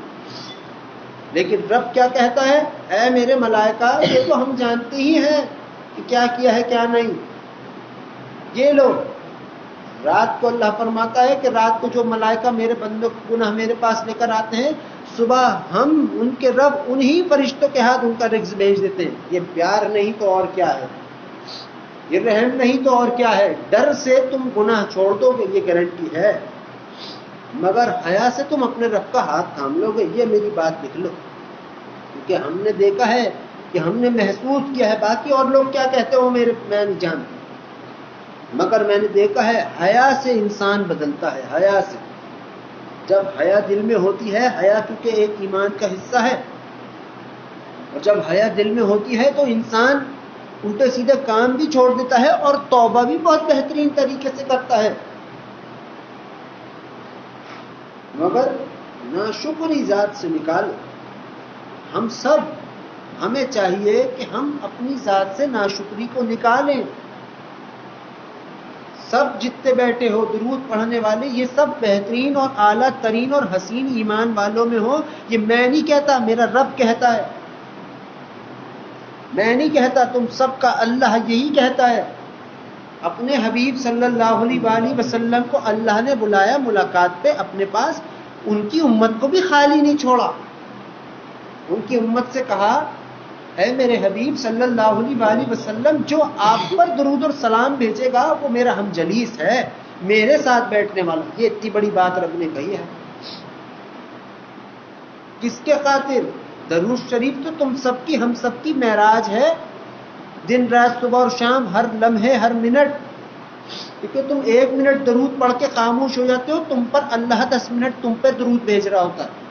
لیکن رب کیا کہتا ہے؟ اے میرے ملائکہ یہ تو ہم جانتے ہی ہیں کہ کیا کیا ہے کیا نہیں. یہ لوگ رات کو، اللہ فرماتا ہے کہ رات کو جو ملائکہ میرے بندوں کے گناہ میرے پاس لے کر آتے ہیں، صبح ہم ان کے رب انہی فرشتوں کے ہاتھ ان کا رزق بھیج دیتے ہیں. یہ پیار نہیں تو اور کیا ہے، یہ رحم نہیں تو اور کیا ہے. ڈر سے تم گناہ چھوڑ دو گے یہ گارنٹی ہے، مگر حیا سے تم اپنے رب کا ہاتھ تھام لو گے، یہ میری بات لکھ لو. کیونکہ ہم نے دیکھا ہے کہ ہم نے محسوس کیا ہے، باقی اور لوگ کیا کہتے ہو میں نہیں جانتا، مگر میں نے دیکھا ہے حیا سے انسان بدلتا ہے، حیا سے. جب حیا دل میں ہوتی ہے، حیا کیونکہ ایک ایمان کا حصہ ہے، اور جب حیا دل میں ہوتی ہے تو انسان الٹے سیدھے کام بھی چھوڑ دیتا ہے اور توبہ بھی بہت بہترین طریقے سے کرتا ہے. مگر ناشکری ذات سے نکالو. ہمیں چاہیے کہ ہم اپنی ذات سے ناشکری کو نکالیں. سب جتنے بیٹھے ہو درود پڑھنے والے، یہ سب بہترین اور اعلیٰ ترین اور حسین ایمان والوں میں ہو. یہ میں نہیں کہتا، میرا رب کہتا ہے. میں نہیں کہتا، تم سب کا اللہ یہی کہتا ہے. اپنے حبیب صلی اللہ علیہ وآلہ وسلم کو اللہ نے بلایا ملاقات پہ اپنے پاس. ان کی امت کو بھی خالی نہیں چھوڑا. ان کی امت سے کہا، اے میرے حبیب صلی اللہ علیہ وآلہ وسلم، جو آپ پر درود اور سلام بھیجے گا وہ میرا ہم جلیس ہے، میرے ساتھ بیٹھنے والا. یہ اتنی بڑی بات رب نے کہی ہے. کس کے خاطر؟ درود شریف تو تم سب کی، ہم سب کی معراج ہے. دن رات، صبح اور شام، ہر لمحے، ہر منٹ. کیونکہ تم 1 منٹ درود پڑھ کے خاموش ہو جاتے ہو، تم پر اللہ 10 منٹ تم پہ درود بھیج رہا ہوتا ہے.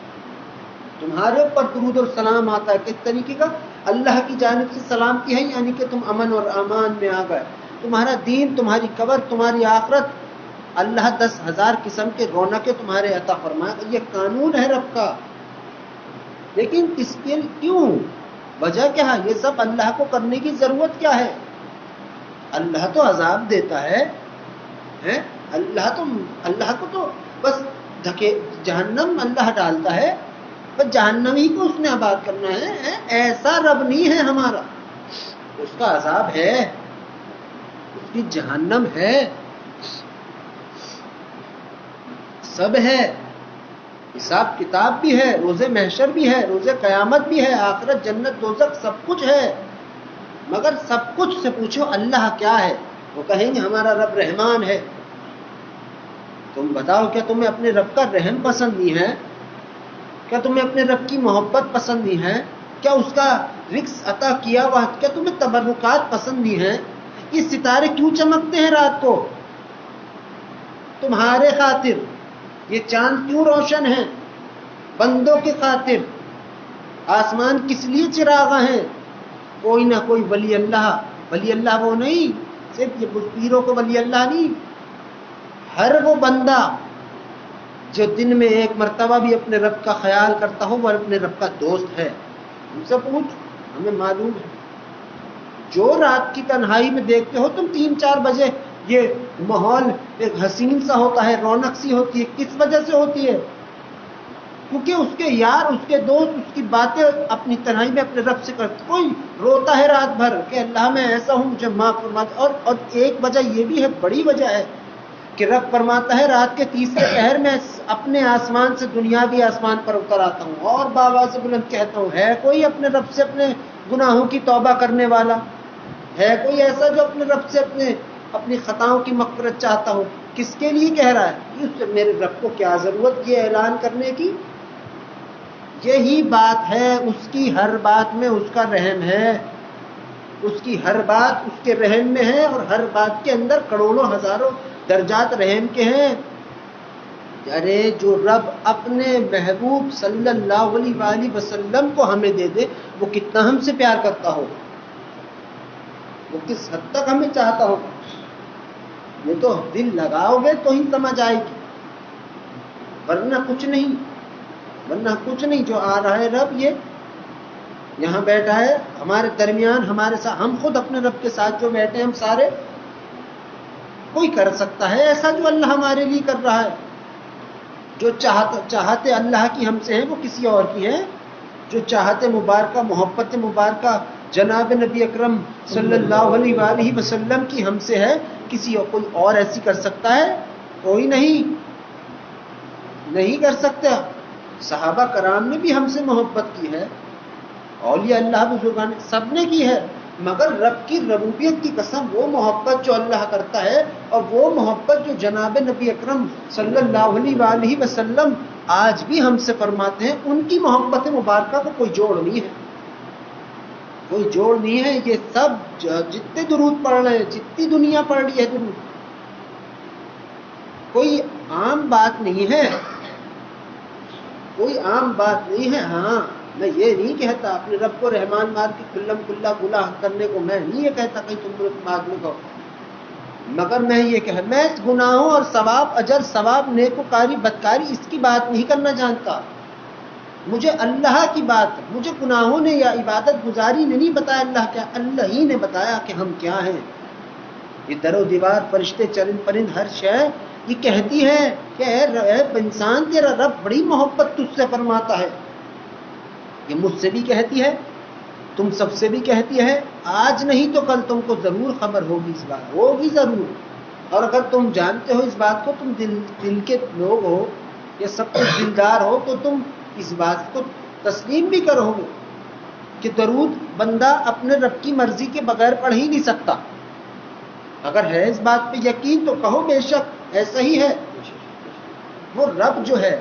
تمہارے اوپر درود اور سلام آتا ہے. کس طریقے کا؟ اللہ کی جانب سے سلامتی ہے، یعنی کہ تم امن اور امان میں آ گئے. تمہارا دین، تمہاری قبر، تمہاری آخرت، اللہ 10,000 قسم کے رونقیں تمہارے عطا فرمائے. یہ قانون ہے رب کا. لیکن اس کے کیوں؟ وجہ کیا ہے؟ یہ سب اللہ کو کرنے کی ضرورت کیا ہے؟ اللہ تو عذاب دیتا ہے. اللہ کو تو بس جہنم اللہ ڈالتا ہے، بس جہنم ہی کو اس نے آباد کرنا ہے. ایسا رب نہیں ہے ہمارا. اس کا عذاب ہے، اس کی جہنم ہے، سب ہے. حساب کتاب بھی ہے، روز محشر بھی ہے، روز قیامت بھی ہے، آخرت، جنت، دوزخ، سب کچھ ہے. مگر سب کچھ سے پوچھو اللہ کیا ہے؟ وہ کہیں گے ہمارا رب رحمان ہے. تم بتاؤ، کیا تمہیں اپنے رب کا رحم پسند نہیں ہے؟ کیا تمہیں اپنے رب کی محبت پسند نہیں ہے؟ کیا اس کا رزق عطا کیا ہوا، کیا تمہیں تبرکات پسند نہیں ہیں؟ یہ ستارے کیوں چمکتے ہیں رات کو؟ تمہارے خاطر. یہ چاند کیوں روشن ہیں؟ بندوں کے خاطر. آسمان کس لیے چراغاں ہیں؟ کوئی نہ کوئی ولی اللہ وہ نہیں، صرف یہ پیروں کو ولی اللہ نہیں، ہر وہ بندہ جو دن میں 1 مرتبہ بھی اپنے رب کا خیال کرتا ہو وہ اپنے رب کا دوست ہے. ہم سے پوچھ، ہمیں معلوم ہے. جو رات کی تنہائی میں دیکھتے ہو تم 3-4 بجے، یہ ماحول ایک حسین سا ہوتا ہے، رونق سی ہوتی ہے. کس وجہ سے ہوتی ہے؟ کیونکہ اس کے یار، اس کے دوست، اس کی باتیں اپنی تنہائی میں اپنے رب سے کرتے. کوئی روتا ہے رات بھر کہ اللہ میں ایسا ہوں، مجھے معاف فرما. اور ایک وجہ یہ بھی ہے، بڑی وجہ ہے، کہ رب فرماتا ہے رات کے 30 پہر میں اپنے آسمان سے دنیاوی آسمان پر اتر آتا ہوں اور بابا سے بلند کہتا ہوں، ہے کوئی اپنے رب سے اپنے گناہوں کی توبہ کرنے والا؟ ہے کوئی ایسا جو اپنے رب سے اپنی خطاؤں کی مغفرت چاہتا ہو؟ کس کے لیے کہہ رہا ہے؟ اس سے میرے رب کو کیا ضرورت یہ اعلان کرنے کی؟ یہی بات ہے، اس کی ہر بات میں اس کا رحم ہے. اس کی ہر بات اس کے رحم میں ہے، اور ہر بات کے اندر کروڑوں ہزاروں درجات رحم کے ہیں. ارے جو رب اپنے محبوب صلی اللہ علیہ وآلہ وسلم کو ہمیں دے دے، وہ کتنا ہم سے پیار کرتا ہو، وہ کس حد تک ہمیں چاہتا ہو. یہ تو دل لگاؤ گے تو ہی سمجھ آئے گی، ورنہ کچھ نہیں. جو آ رہا ہے رب، یہ یہاں بیٹھا ہے ہمارے درمیان، ہمارے ساتھ. ہم خود اپنے رب کے ساتھ جو بیٹھے ہیں، ہم سارے، کوئی کر سکتا ہے ایسا جو اللہ ہمارے لیے کر رہا ہے؟ جو چاہتے اللہ کی ہم سے ہیں، وہ کسی اور کی ہیں. جو چاہتے مبارکہ، محبت مبارکہ جناب نبی اکرم صلی اللہ علیہ وآلہ وسلم کی ہم سے ہے، کسی اور کوئی اور ایسی کر سکتا ہے؟ کوئی نہیں کر سکتا. صحابہ کرام نے بھی ہم سے محبت کی ہے، اولیاء اللہ بزرگان نے، سب نے کی ہے. مگر رب کی ربوبیت کی قسم، وہ محبت جو اللہ کرتا ہے اور وہ محبت جو جناب نبی اکرم صلی اللہ علیہ وآلہ وسلم آج بھی ہم سے فرماتے ہیں، ان کی محبت مبارکہ کو کوئی جوڑ نہیں ہے. کوئی جوڑ نہیں ہے. یہ سب جتنے درود پڑھ رہے ہیں، جتنی دنیا پڑھ رہی ہے درود، کوئی عام بات نہیں ہے. کوئی عام بات نہیں ہے. ہاں میں یہ نہیں کہتا اپنے رب کو رحمان مار کے کلم کلا گناہ کرنے کو میں نہیں یہ کہتا کہ تم لوگ بعد میں کہو، مگر میں یہ کہ میں گناہوں اور ثواب اجر ثواب نیکوکاری بدکاری اس کی بات نہیں کرنا جانتا. مجھے اللہ کی بات، مجھے گناہوں نے یا عبادت گزاری نے نہیں بتایا اللہ کیا، اللہ ہی نے بتایا کہ ہم کیا ہیں. یہ در و دیوار فرشتے چرند پرند ہر شے یہ کہتی ہے کہ اے انسان تیرا رب بڑی محبت تجھ سے فرماتا ہے. یہ مجھ سے بھی کہتی ہے، تم سب سے بھی کہتی ہے. آج نہیں تو کل تم کو ضرور خبر ہوگی، اس بات ہوگی ضرور. اور اگر تم جانتے ہو اس بات کو، تم دل کے لوگ ہو یا سب کچھ دلدار ہو، تو تم اس بات کو تسلیم بھی کرو گے کہ درود بندہ اپنے رب کی مرضی کے بغیر پڑھ ہی نہیں سکتا. اگر ہے اس بات پہ یقین تو کہو بے شک ایسا ہی ہے. وہ رب جو ہے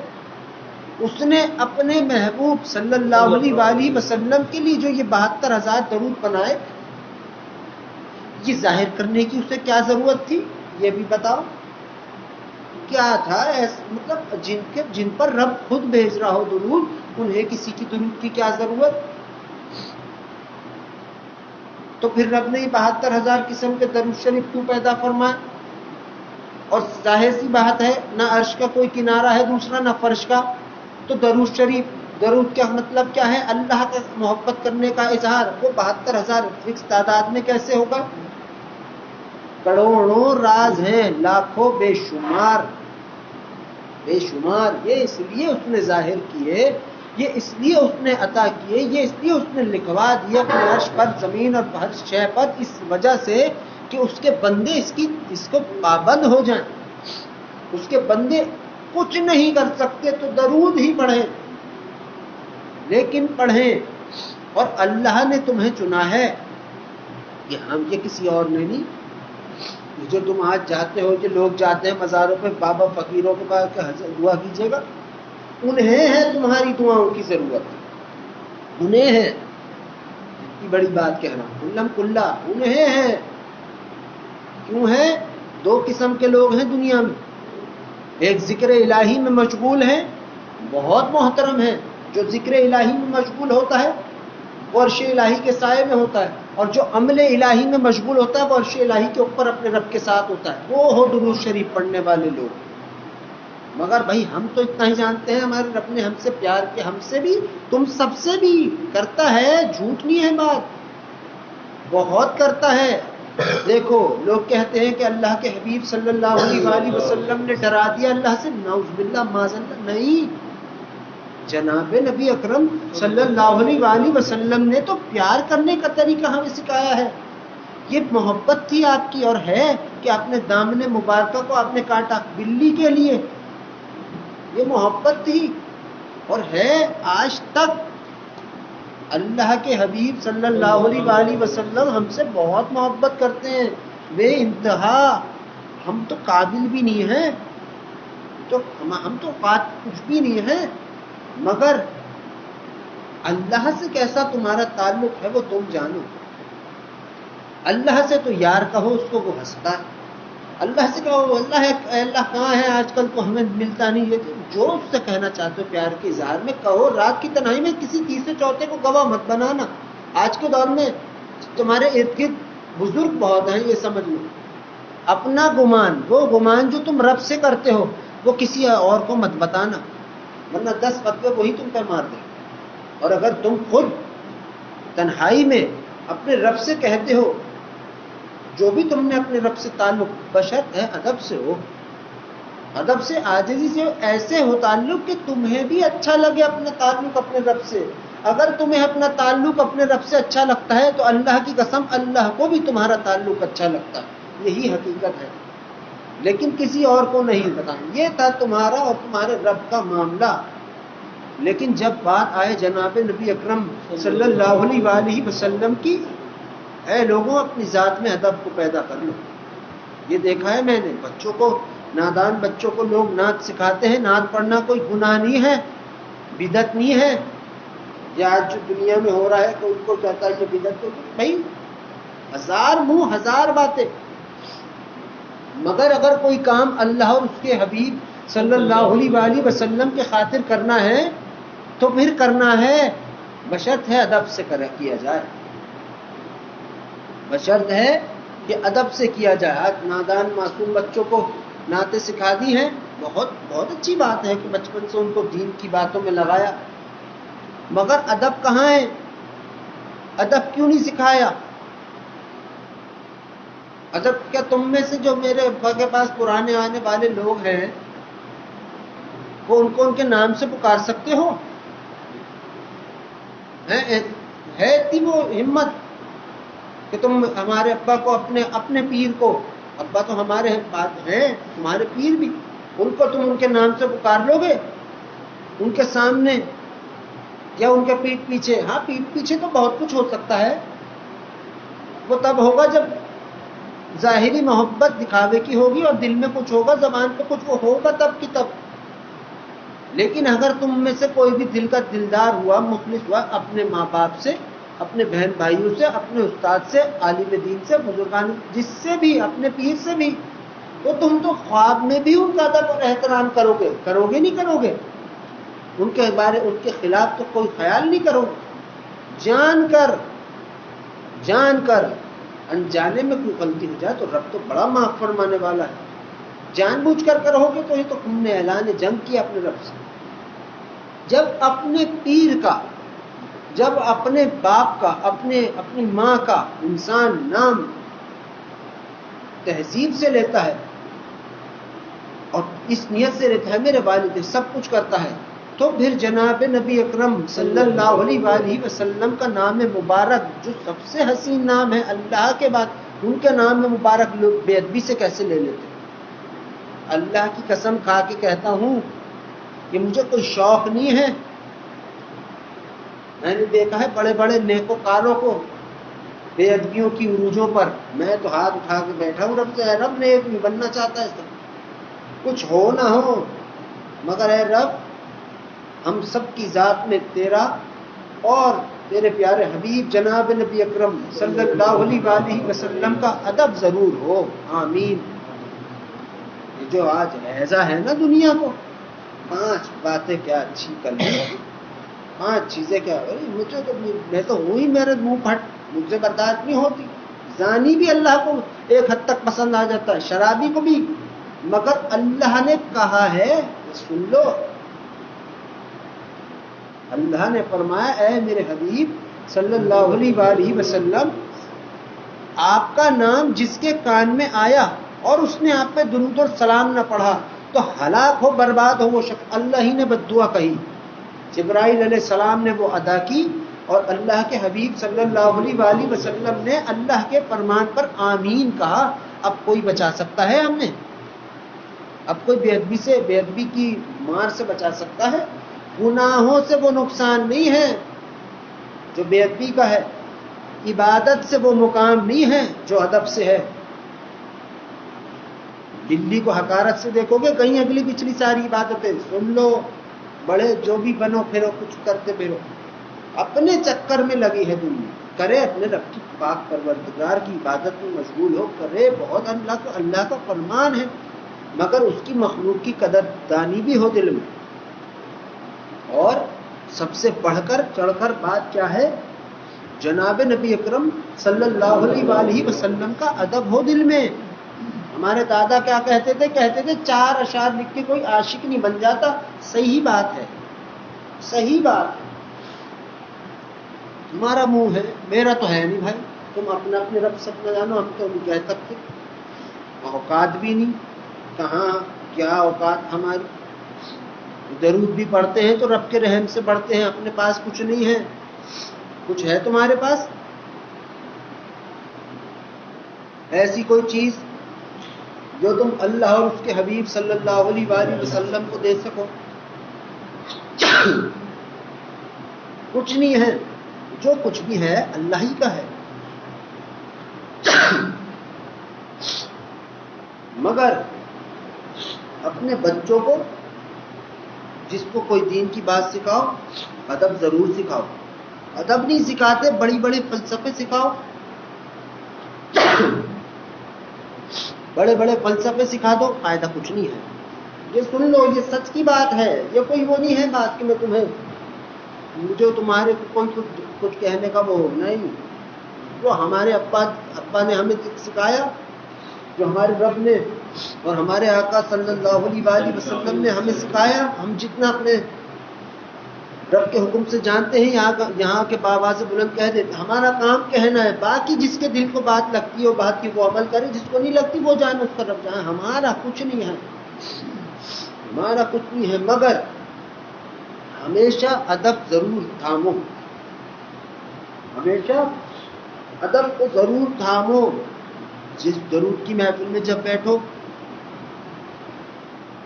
اس نے اپنے محبوب صلی اللہ علیہ وآلہ وسلم کے لیے جو یہ 72,000 درود بنائے، یہ ظاہر کرنے کی اسے کیا ضرورت تھی؟ یہ بھی بتاؤ کیا تھا مطلب جن پر رب خود بھیج رہا ہو درود، انہیں کسی کی درود کی کیا ضرورت؟ تو پھر رب نے 72,000 قسم کے درود شریف کیوں پیدا فرمائے؟ اور ظاہر سی بات ہے نہ عرش کا کوئی کنارہ ہے دوسرا، نہ فرش کا. تو درود شریف، درود کا مطلب کیا ہے؟ اللہ کا محبت کرنے کا اظہار. وہ 72,000 فکس تعداد میں کیسے ہوگا؟ کروڑوں راز ہیں، لاکھوں بے شمار بے شمار. یہ اس لیے اس نے ظاہر کیے، یہ اس لیے اس نے عطا کیے، یہ اس لیے اس نے لکھوا دیے اپنے عرش پر، زمین اور ہر شے پر، اس وجہ سے کہ اس کے بندے اس کو پابند ہو جائیں. اس کے بندے کچھ نہیں کر سکتے تو درود ہی پڑھیں، لیکن پڑھیں. اور اللہ نے تمہیں چنا ہے، یہ کسی اور نے نہیں. جو تم آج جاتے ہو، جو لوگ جاتے ہیں مزاروں پہ بابا فقیروں کے پاس کہ دعا کیجیے گا، انہیں ہے تمہاری دعاؤں کی ضرورت، انہیں ہے. اتنی بڑی بات کہہ رہا ہوں، کلم کلا انہیں ہے. کیوں ہے؟ 2 قسم کے لوگ ہیں دنیا میں. ایک ذکر الہی میں مشغول ہیں، بہت محترم ہیں. جو ذکر الہی میں مشغول ہوتا ہے وہ عرش الہی کے سائے میں ہوتا ہے، اور جو عمل الہی میں مشغول ہوتا ہے وہ عرش الہی کے اوپر اپنے رب کے ساتھ ہوتا ہے. وہ ہو درود شریف پڑھنے والے لوگ. مگر بھائی ہم تو اتنا ہی جانتے ہیں ہمارے رب نے ہم سے پیار کیا، ہم سے بھی، تم سب سے بھی کرتا ہے. جھوٹ نہیں ہے بات، بہت کرتا ہے. دیکھو لوگ کہتے ہیں کہ اللہ کے حبیب صلی اللہ علیہ وآلہ وسلم نے ڈرا دیا اللہ سے. نعوذ باللہ معاذ اللہ. نہیں، جناب نبی اکرم صلی اللہ علیہ وآلہ وسلم نے تو پیار کرنے کا طریقہ ہمیں سکھایا ہے. یہ محبت تھی آپ کی، اور ہے کہ اپنے دامن مبارکہ کو آپ نے کاٹا بلی کے لیے. یہ محبت تھی اور ہے آج تک. اللہ کے حبیب صلی اللہ علیہ وآلہ وسلم ہم سے بہت محبت کرتے ہیں بے انتہا. ہم تو قابل بھی نہیں ہیں، تو ہم تو کچھ بھی نہیں ہیں، مگر اللہ سے کیسا تمہارا تعلق ہے وہ تم جانو. اللہ سے تو یار کہو اس کو وہ ہنستا ہے. اللہ سے کہو اللہ ہے، اللہ کہاں ہے آج کل تو ہمیں ملتا نہیں ہے. جو اس سے کہنا چاہتے ہو پیار کے اظہار میں کہو. رات کی تنہائی میں کسی تیسرے چوتھے کو گواہ مت بنانا. آج کے دور میں تمہارے ارد گرد بزرگ بہت ہیں، یہ سمجھ لو. اپنا گمان، وہ گمان جو تم رب سے کرتے ہو وہ کسی اور کو مت بتانا، ورنہ 10 فتوے وہی تم پر مار دیں. اور اگر تم خود تنہائی میں اپنے رب سے کہتے ہو، جو بھی تم نے اپنے رب سے تعلق، بشرط ہے ادب سے ہو، ادب سے، عاجزی سے، ایسے ہو تعلق کہ تمہیں بھی اچھا لگے اپنا تعلق اپنے رب سے. اگر تمہیں اپنا تعلق اپنے رب سے اچھا لگتا ہے تو اللہ کی قسم اللہ کو بھی تمہارا تعلق اچھا لگتا ہے. یہی حقیقت ہے، لیکن کسی اور کو نہیں بتائیں. یہ تھا تمہارا اور تمہارے رب کا معاملہ. لیکن جب بات آئے جناب نبی اکرم صلی اللہ علیہ وآلہ وسلم کی، اے لوگوں اپنی ذات میں ادب کو پیدا کر لو. یہ دیکھا ہے میں نے، بچوں کو، نادان بچوں کو لوگ نعت سکھاتے ہیں. نعت پڑھنا کوئی گناہ نہیں ہے، بدعت نہیں ہے. یہ آج جو دنیا میں ہو رہا ہے کوئی کو کہتا ہے یہ بدعت. بھائی 1000 منہ 1000 باتیں، مگر اگر کوئی کام اللہ اور اس کے حبیب صلی اللہ علیہ وآلہ وسلم کے خاطر کرنا ہے تو پھر کرنا ہے، بشرط ہے ادب سے کیا جائے، بشرط ہے کہ ادب سے کیا جائے۔ آج نادان معصوم بچوں کو نعتیں سکھا دی ہیں، بہت بہت اچھی بات ہے کہ بچپن سے ان کو دین کی باتوں میں لگایا، مگر ادب کہاں ہے؟ ادب کیوں نہیں سکھایا؟ ادب کیا تم میں سے جو میرے ابا کے پاس پرانے آنے والے لوگ ہیں وہ ان کو ان کے نام سے پکار سکتے ہو؟ ہے اتنی وہ ہمت کہ تم ہمارے ابا کو اپنے پیر کو، ابا تو ہمارے ہیں تمہارے پیر بھی، ان کو تم ان کے نام سے پکار لو گے ان کے سامنے یا ان کے پیٹھ پیچھے؟ ہاں پیٹھ پیچھے تو بہت کچھ ہو سکتا ہے، وہ تب ہوگا جب ظاہری محبت دکھاوے کی ہوگی اور دل میں کچھ ہوگا، زبان پہ کچھ وہ ہوگا تب کی تب۔ لیکن اگر تم میں سے کوئی بھی دل کا دلدار ہوا، مخلص ہوا اپنے ماں باپ سے، اپنے بہن بھائیوں سے، اپنے استاد سے، عالم دین سے، بزرگان، جس سے بھی، اپنے پیر سے بھی، تو تم تو خواب میں بھی ان کا ادب اور احترام کرو گے نہیں کرو گے؟ ان کے خلاف تو کوئی خیال نہیں کرو گے۔ جان کر انجانے میں کوئی غلطی ہو جائے تو رب تو بڑا معاف فرمانے والا ہے، جان بوجھ کر کرو گے تو یہ تو تم نے اعلان جنگ کیا اپنے رب سے۔ جب اپنے پیر کا، جب اپنے باپ کا، اپنی ماں کا انسان نام تہذیب سے لیتا ہے اور اس نیت سے لیتا ہے میرے والد سب کچھ کرتا ہے، تو پھر جناب نبی اکرم صلی اللہ علیہ وآلہ وسلم کا نام مبارک جو سب سے حسین نام ہے اللہ کے بعد، ان کے نام میں مبارک لوگ بے ادبی سے کیسے لے لیتے؟ اللہ کی قسم کھا کے کہتا ہوں کہ مجھے کوئی شوق نہیں ہے، میں نے دیکھا ہے بڑے بڑے نیکوکاروں کو بے ادبیوں کی عروجوں پر، میں تو ہاتھ اٹھا کے بیٹھا ہوں رب سے، اے رب نیک نہیں بننا چاہتا ہے سب کچھ ہو نہ ہو، مگر اے رب ہم سب کی ذات میں تیرا اور تیرے پیارے حبیب جناب نبی اکرم صلی اللہ علیہ وآلہ وسلم کا ادب ضرور ہو، آمین۔ یہ جو آج ایزا ہے نا دنیا کو، 5 باتیں کیا اچھی کر لی، 5 چیزیں کیا، مجھے تو میں تو ہوں ہی میرے منہ پھٹ، مجھ سے برداشت نہیں ہوتی۔ زانی بھی اللہ کو ایک حد تک پسند آ جاتا ہے، شرابی کو بھی، مگر اللہ نے کہا ہے سن لو، اللہ نے فرمایا اے میرے حبیب صلی اللہ علیہ وآلہ وسلم، آپ کا نام جس کے کان میں آیا اور اس نے آپ پہ درود اور سلام نہ پڑھا تو ہلاک ہو، برباد ہو وہ شخص۔ اللہ ہی نے بد دعا کہی، جبرائیل علیہ السلام نے وہ ادا کی اور اللہ کے حبیب صلی اللہ علیہ وآلہ وسلم نے اللہ کے فرمان پر آمین کہا۔ اب کوئی بچا سکتا ہے ہم نے؟ اب کوئی بے ادبی کی مار سے بچا سکتا ہے؟ گناہوں سے وہ نقصان نہیں ہے جو بے ادبی کا ہے، عبادت سے وہ مقام نہیں ہے جو ادب سے ہے۔ بلی کو حقارت سے دیکھو گے، کہیں اگلی پچھلی ساری عبادتیں سن لو، بڑے جو بھی بنو پھرو، کچھ کرتے پھرو، اپنے چکر میں لگی ہے دنیا، کرے اپنے رب کی پاک پروردگار کی عبادت میں مشغول ہو، کرے بہت، اللہ کا فرمان ہے، مگر اس کی مخلوق کی قدر دانی بھی ہو دل میں۔ اور سب سے بڑھ کر چڑھ کر بات کیا ہے؟ جناب نبی اکرم صلی اللہ علیہ وآلہ وسلم کا ادب ہو دل میں۔ ہمارے دادا کیا کہتے تھے؟ 4 اشعار لکھ کے کوئی عاشق نہیں بن جاتا۔ صحیح بات ہے، صحیح بات ہے، تمہارا منہ ہے، میرا تو ہے نہیں بھائی، تم اپنے رب سے نہ جانو، ہم تو نہیں کہہ سکتے، اوقات بھی نہیں، کہاں کیا اوقات ہماری۔ درود بھی پڑھتے ہیں تو رب کے رحم سے پڑھتے ہیں، اپنے پاس کچھ نہیں ہے، کچھ ہے تمہارے پاس ایسی کوئی چیز جو تم اللہ اور اس کے حبیب صلی اللہ علیہ وآلہ وسلم کو دے سکو؟ کچھ نہیں ہے، جو کچھ بھی ہے اللہ ہی کا ہے۔ مگر اپنے بچوں کو، جس کو کوئی دین کی بات سکھاؤ، ادب ضرور سکھاؤ۔ ادب نہیں سکھاتے، بڑی بڑی فلسفے سکھاؤ، بڑے بڑے فلسفے سکھا دو، فائدہ کچھ نہیں ہے۔ یہ سن لو، یہ سچ کی بات ہے، یہ کوئی وہ نہیں ہے بات کہ میں تمہیں مجھے تمہارے کو کچھ کہنے کا وہ نہیں. جو ہمارے ابا نے ہمیں سکھایا، جو ہمارے رب نے اور ہمارے آقا صلی اللہ علیہ وآلہ وسلم نے ہمیں سکھایا، ہم جتنا اپنے رب کے حکم سے جانتے ہیں یہاں کے باواز سے بلند کہہ دیتے. ہمارا کام کہنا ہے، باقی جس کے دل کو بات لگتی ہے وہ بات کی وہ عمل کرے، جس کو نہیں لگتی وہ جانے اس کا رب جانے. ہمارا کچھ نہیں ہے، ہمارا کچھ نہیں ہے، مگر ہمیشہ ادب ضرور تھامو، ہمیشہ ادب کو ضرور تھامو. جس درود کی محفل میں جب بیٹھو،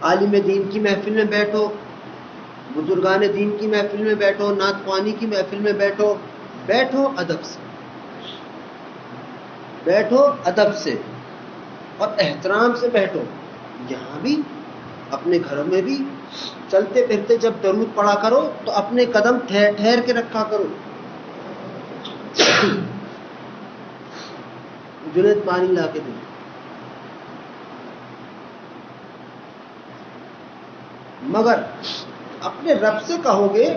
عالم دین کی محفل میں بیٹھو، بزرگان دین کی محفل میں بیٹھو، نعت خوانی کی محفل میں بیٹھو، بیٹھو ادب سے، بیٹھو ادب سے اور احترام سے بیٹھو. یہاں بھی اپنے گھروں میں بھی چلتے پھرتے جب درود پڑھا کرو تو اپنے قدم ٹھہر ٹھہر کے رکھا کرو. جنید پانی لا کے دیں. مگر اپنے رب سے کہو گے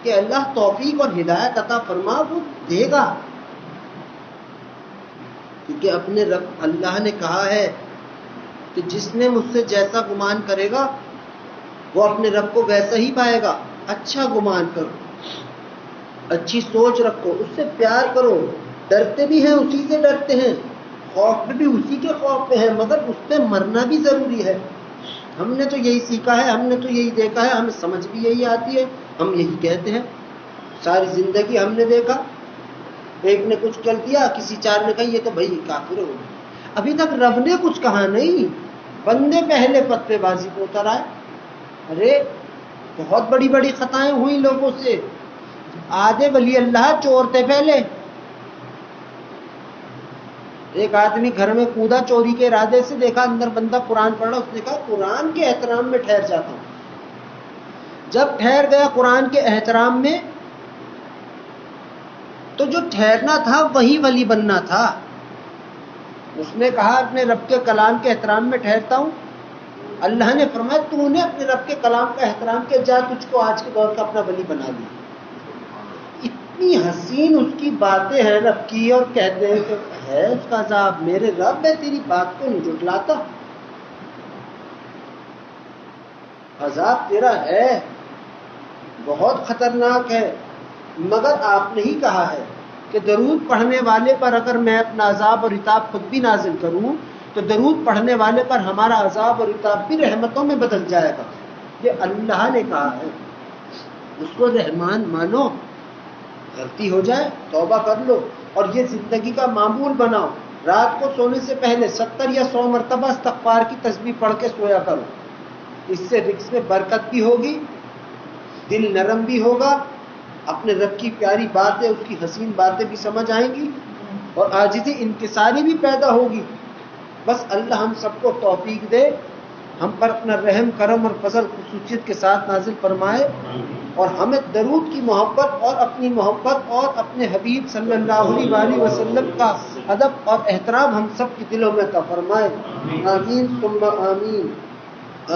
کہ اللہ توفیق اور ہدایت عطا فرما، وہ دے گا. کیونکہ اپنے رب اللہ نے کہا ہے کہ جس نے مجھ سے جیسا گمان کرے گا وہ اپنے رب کو ویسا ہی پائے گا. اچھا گمان کرو، اچھی سوچ رکھو، اس سے پیار کرو. ڈرتے بھی ہیں اسی سے ڈرتے ہیں، خوف بھی اسی کے خوف پہ ہے، مگر اس پہ مرنا بھی ضروری ہے. ہم نے تو یہی سیکھا ہے، ہم نے تو یہی دیکھا ہے، ہمیں سمجھ بھی یہی آتی ہے، ہم یہی کہتے ہیں. ساری زندگی ہم نے دیکھا، ایک نے کچھ کر دیا، کسی چار نے کہا یہ تو بھائی کافر ہو گئے. ابھی تک رب نے کچھ کہا نہیں، بندے پہلے پتے بازی کو اتر آئے. ارے بہت بڑی بڑی خطائیں ہوئی لوگوں سے. آدھے ولی اللہ چور تھے پہلے. ایک آدمی گھر میں کودا چوری کے ارادے سے، دیکھا اندر بندہ قرآن پڑھ رہا، اس نے کہا قرآن کے احترام میں ٹھہر جاتا ہوں. جب ٹھہر گیا قرآن کے احترام میں تو جو ٹھہرنا تھا وہی ولی بننا تھا. اس نے کہا اپنے رب کے کلام کے احترام میں ٹھہرتا ہوں. اللہ نے فرمایا تو نے اپنے رب کے کلام کا احترام کیا، جا تجھ کو آج کے دور کا اپنا ولی بنا لیا. اتنی حسین اس کی باتیں ہیں رب کی، اور کہتے ہیں کہ ہے اس کا عذاب. میرے رب میں تیری بات کو نہیں جھٹلاتا، عذاب تیرا ہے، بہت خطرناک ہے. مگر آپ نے ہی کہا ہے کہ درود پڑھنے والے پر اگر میں اپنا عذاب اور عتاب خود بھی نازل کروں تو درود پڑھنے والے پر ہمارا عذاب اور عتاب بھی رحمتوں میں بدل جائے گا. یہ اللہ نے کہا ہے، اس کو رحمان مانو. غلطی ہو جائے توبہ کر لو اور یہ زندگی کا معمول بناؤ. رات کو سونے سے پہلے 70 یا 100 مرتبہ استغفار کی تسبیح پڑھ کے سویا کرو. اس سے رزق میں برکت بھی ہوگی، دل نرم بھی ہوگا، اپنے رب کی پیاری باتیں، اس کی حسین باتیں بھی سمجھ آئیں گی اور عاجزی انکساری بھی پیدا ہوگی. بس اللہ ہم سب کو توفیق دے، ہم پر اپنا رحم کرم اور فضل خصوصیت کے ساتھ نازل فرمائے اور ہمیں درود کی محبت اور اپنی محبت اور اپنے حبیب صلی اللہ علیہ وآلہ وسلم کا ادب اور احترام ہم سب کے دلوں میں عطا فرمائے. آمین ثم آمین.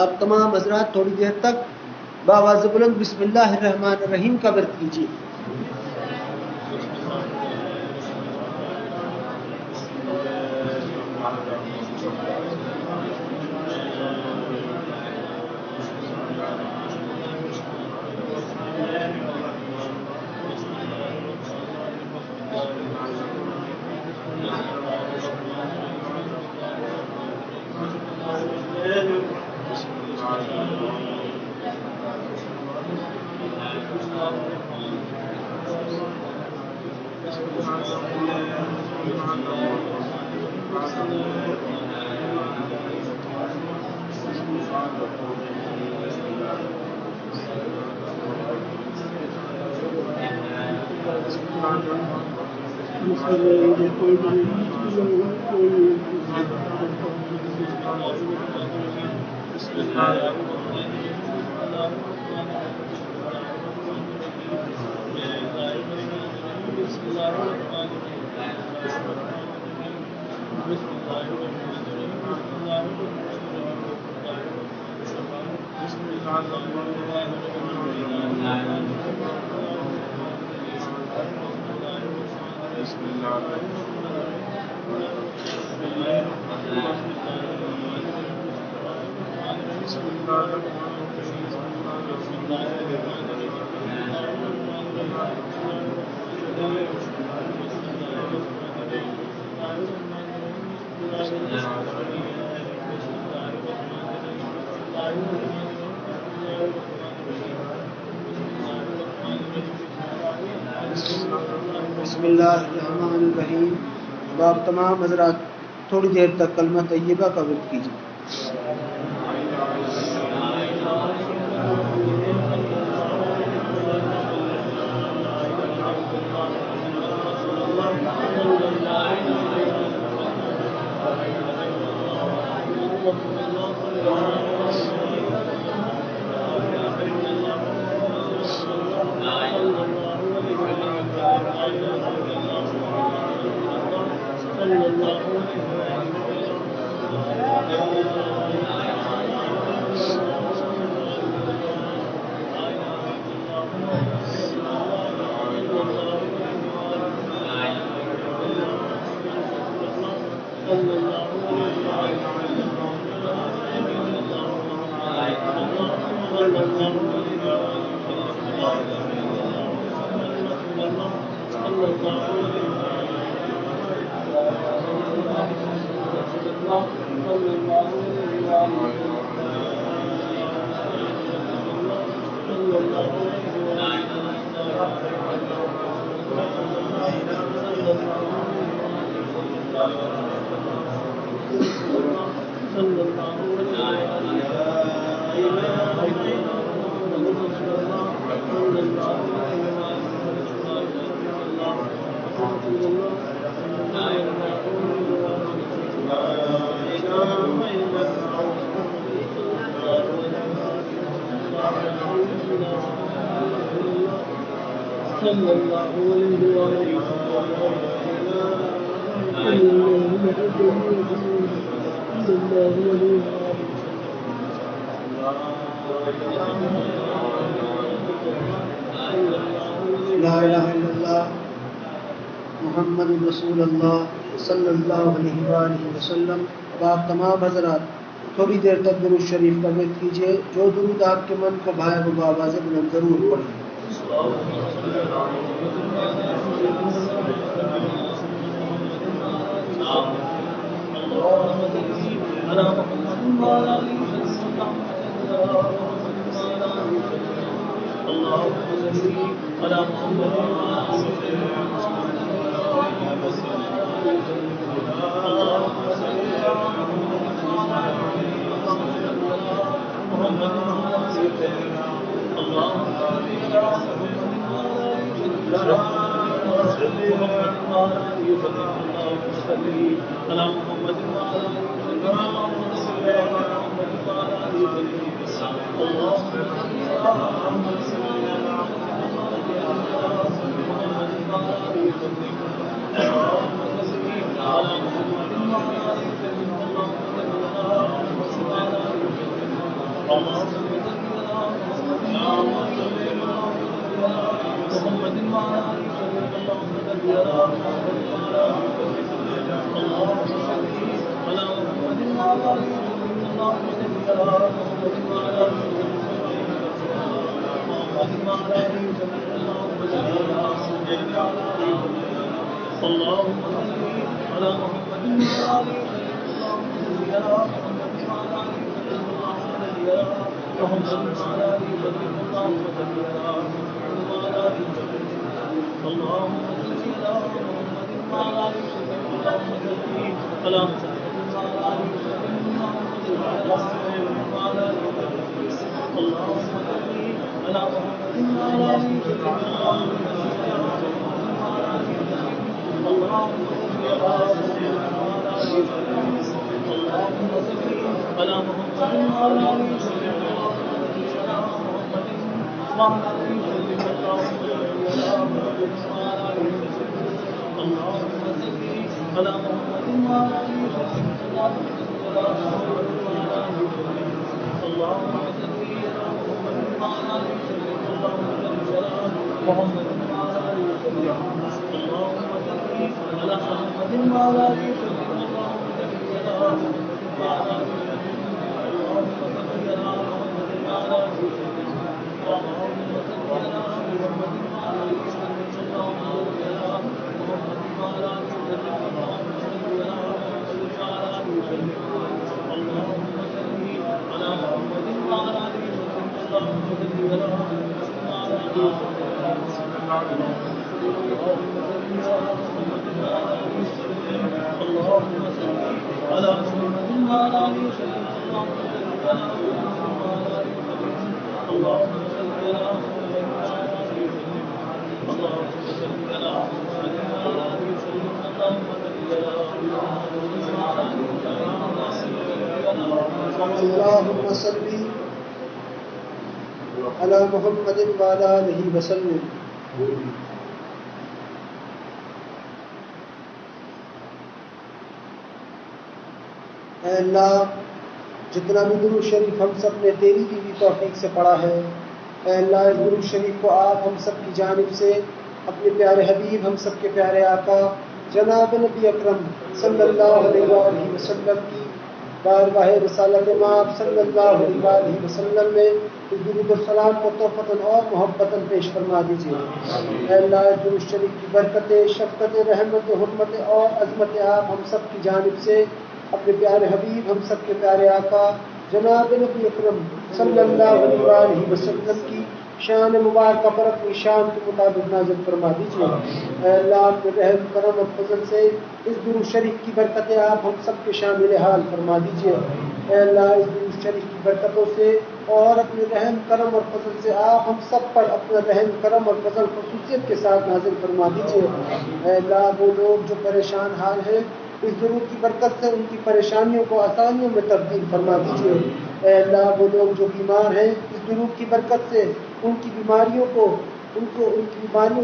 آپ تمام حضرات تھوڑی دیر تک باواز بلند بسم اللہ الرحمن الرحیم کا ورد کیجیے. بسم اللہ الرحمن الرحیم. اب آپ تمام حضرات تھوڑی دیر تک کلمہ طیبہ کا ورد کیجیے. لا الہ الا اللہ محمد رسول اللہ صلی اللہ علیہ وآلہ وسلم. اب آپ تمام حضرات تھوڑی دیر تک درود شریف کا ورد کیجیے. جو درود آپ کے من کو بھائے وہ آواز بلند ضرور پڑھیں.
على محمد وعلى آله وسلم اللهم صل على محمد وعلى آله وسلم اللهم صل على محمد وعلى آله وسلم اللهم صل على محمد وعلى آله وسلم اللهم صل على محمد وعلى آله وسلم اللهم صل على محمد وعلى آله وسلم اللهم صل على محمد وعلى آله وسلم اللهم صل على محمد وعلى آله
اللهم صل على محمد وعلى آله وسلم. اے اللہ جتنا بھی درود شریف ہم سب نے تیری دی توفیق سے پڑھا ہے، اے اللہ اس درود شریف کو آپ ہم سب کی جانب سے اپنے پیارے حبیب ہم سب کے پیارے آقا جناب نبی اکرم صلی اللہ علیہ وآلہ وسلم کی بارگاہ رسالت مآب صلی اللہ علیہ وآلہ وسلم میں اس درود السلام کو تحفتاً اور محبتاً پیش فرما دیجیے. اے اللہ اس درود شریف کی برکت، شفقت، رحمت، حرمت اور عظمت آپ ہم سب کی جانب سے اپنے پیارے حبیب ہم سب کے پیارے آقا جناب نبی اکرم صلی اللہ علیہ وآلہ وسلم کی شان مبارکہ پر اپنی شان کے مطابق نازل فرما دیجیے. اے اللہ اپنے رحم کرم اور فضل سے اس درود شریف کی برکتیں آپ ہم سب کے شامل حال فرما دیجیے. اے اللہ اس درود شریف کی برکتوں سے اور اپنے رحم کرم اور فضل سے آپ ہم سب پر اپنا رحم کرم اور فضل خصوصیت کے ساتھ نازل فرما دیجیے. اے اللہ وہ لوگ جو پریشان حال ہیں اس درود کی برکت سے ان کی پریشانیوں کو آسانیوں میں تبدیل فرما دیجیے. اے اللہ وہ لوگ جو بیمار ہیں اس درود کی برکت سے ان کی بیماریوں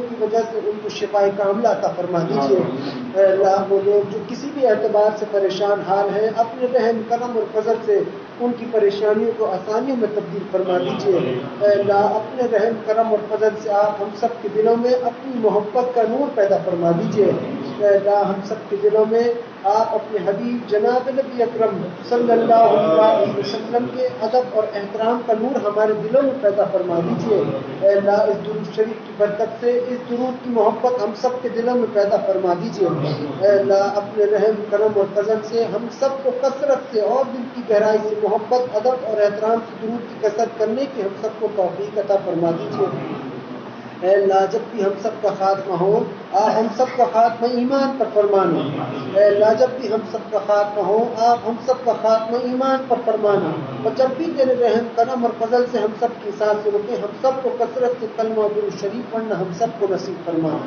کی وجہ سے ان کو شفا کاملہ عطا فرما دیجیے. اے اللہ وہ لوگ جو کسی بھی اعتبار سے پریشان حال ہیں اپنے رحم کرم اور فضل سے ان کی پریشانیوں کو آسانیوں میں تبدیل فرما دیجیے. اے اللہ اپنے رحم کرم اور فضل سے آپ ہم سب کے دلوں میں اپنی محبت کا نور پیدا فرما دیجیے. اے اللہ ہم سب کے دلوں میں آپ اپنے حبیب جناب نبی اکرم صلی اللہ علیہ وسلم کے ادب اور احترام کا نور ہمارے دلوں میں پیدا فرما دیجیے. اے اللہ اس درود شریف کی برکت سے اس درود کی محبت ہم سب کے دلوں میں پیدا فرما دیجیے. اے اللہ اپنے رحم کرم اور فضل سے ہم سب کو کثرت سے اور دل کی گہرائی سے محبت، ادب اور احترام سے درود کی کثرت کرنے کی ہم سب کو توفیق عطا فرما دیجیے. اے اللہ جب بھی ہم سب کا خاتمہ ہو آپ ہم سب کا خاتمہ ایمان پر فرمانا. اے اللہ جب بھی ہم سب کا خاتمہ ہو آپ ہم سب کا خاتمہ ایمان پر فرمانا. اور جب بھی تیرے رحم کرم اور فضل سے ہم سب کی سانسیں رکیں ہم سب کو کثرت سے کلمہ اور درود شریف پڑھنا ہم سب کو نصیب فرمانا.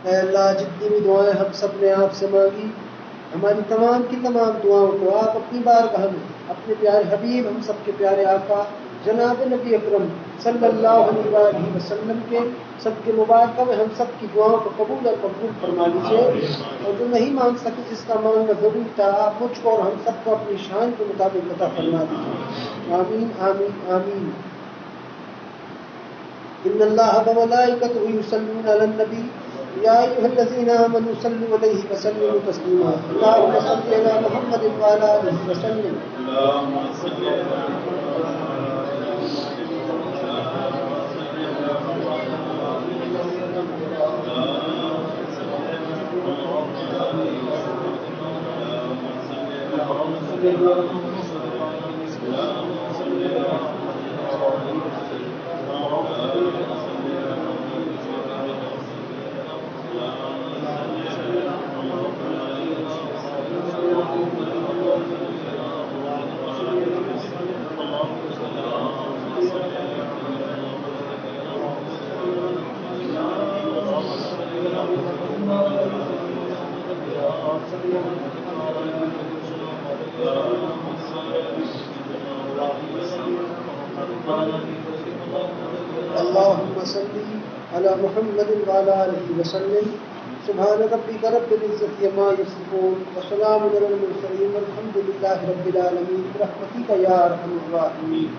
اے اللہ جتنی بھی دعائیں ہم سب نے آپ سے مانگی ہماری تمام کی تمام دعاؤں کو آپ اپنی بارگاہ میں اپنے پیارے حبیب ہم سب کے پیارے آقا جناب نبی اکرم صلی اللہ علیہ وآلہ وسلم کے سب کے مبارکہ میں ہم سب کی دعاؤں کو قبول اور مقبول فرما لیجیے. اور جو نہیں مانگ سکے جس کا مانگنا ضروری تھا آپ مجھ کو اور ہم سب کو اپنی شان کے مطابق عطا فرما دیجیے. آمین آمین آمین. ان اللہ وملائکتہ یصلون علی النبی یا ایھا الذین آمنوا صلوا علیہ وسلموا تسلیما. اللهم صل علی محمد وعلی آلہ وسلم. اللهم صل علی اللهم صل على محمد وعلى آله وسلم. سبحان ربك رب العزة عما يصفون وسلام على المرسلين والحمد لله رب العالمين برحمتك يا أرحم الراحمين.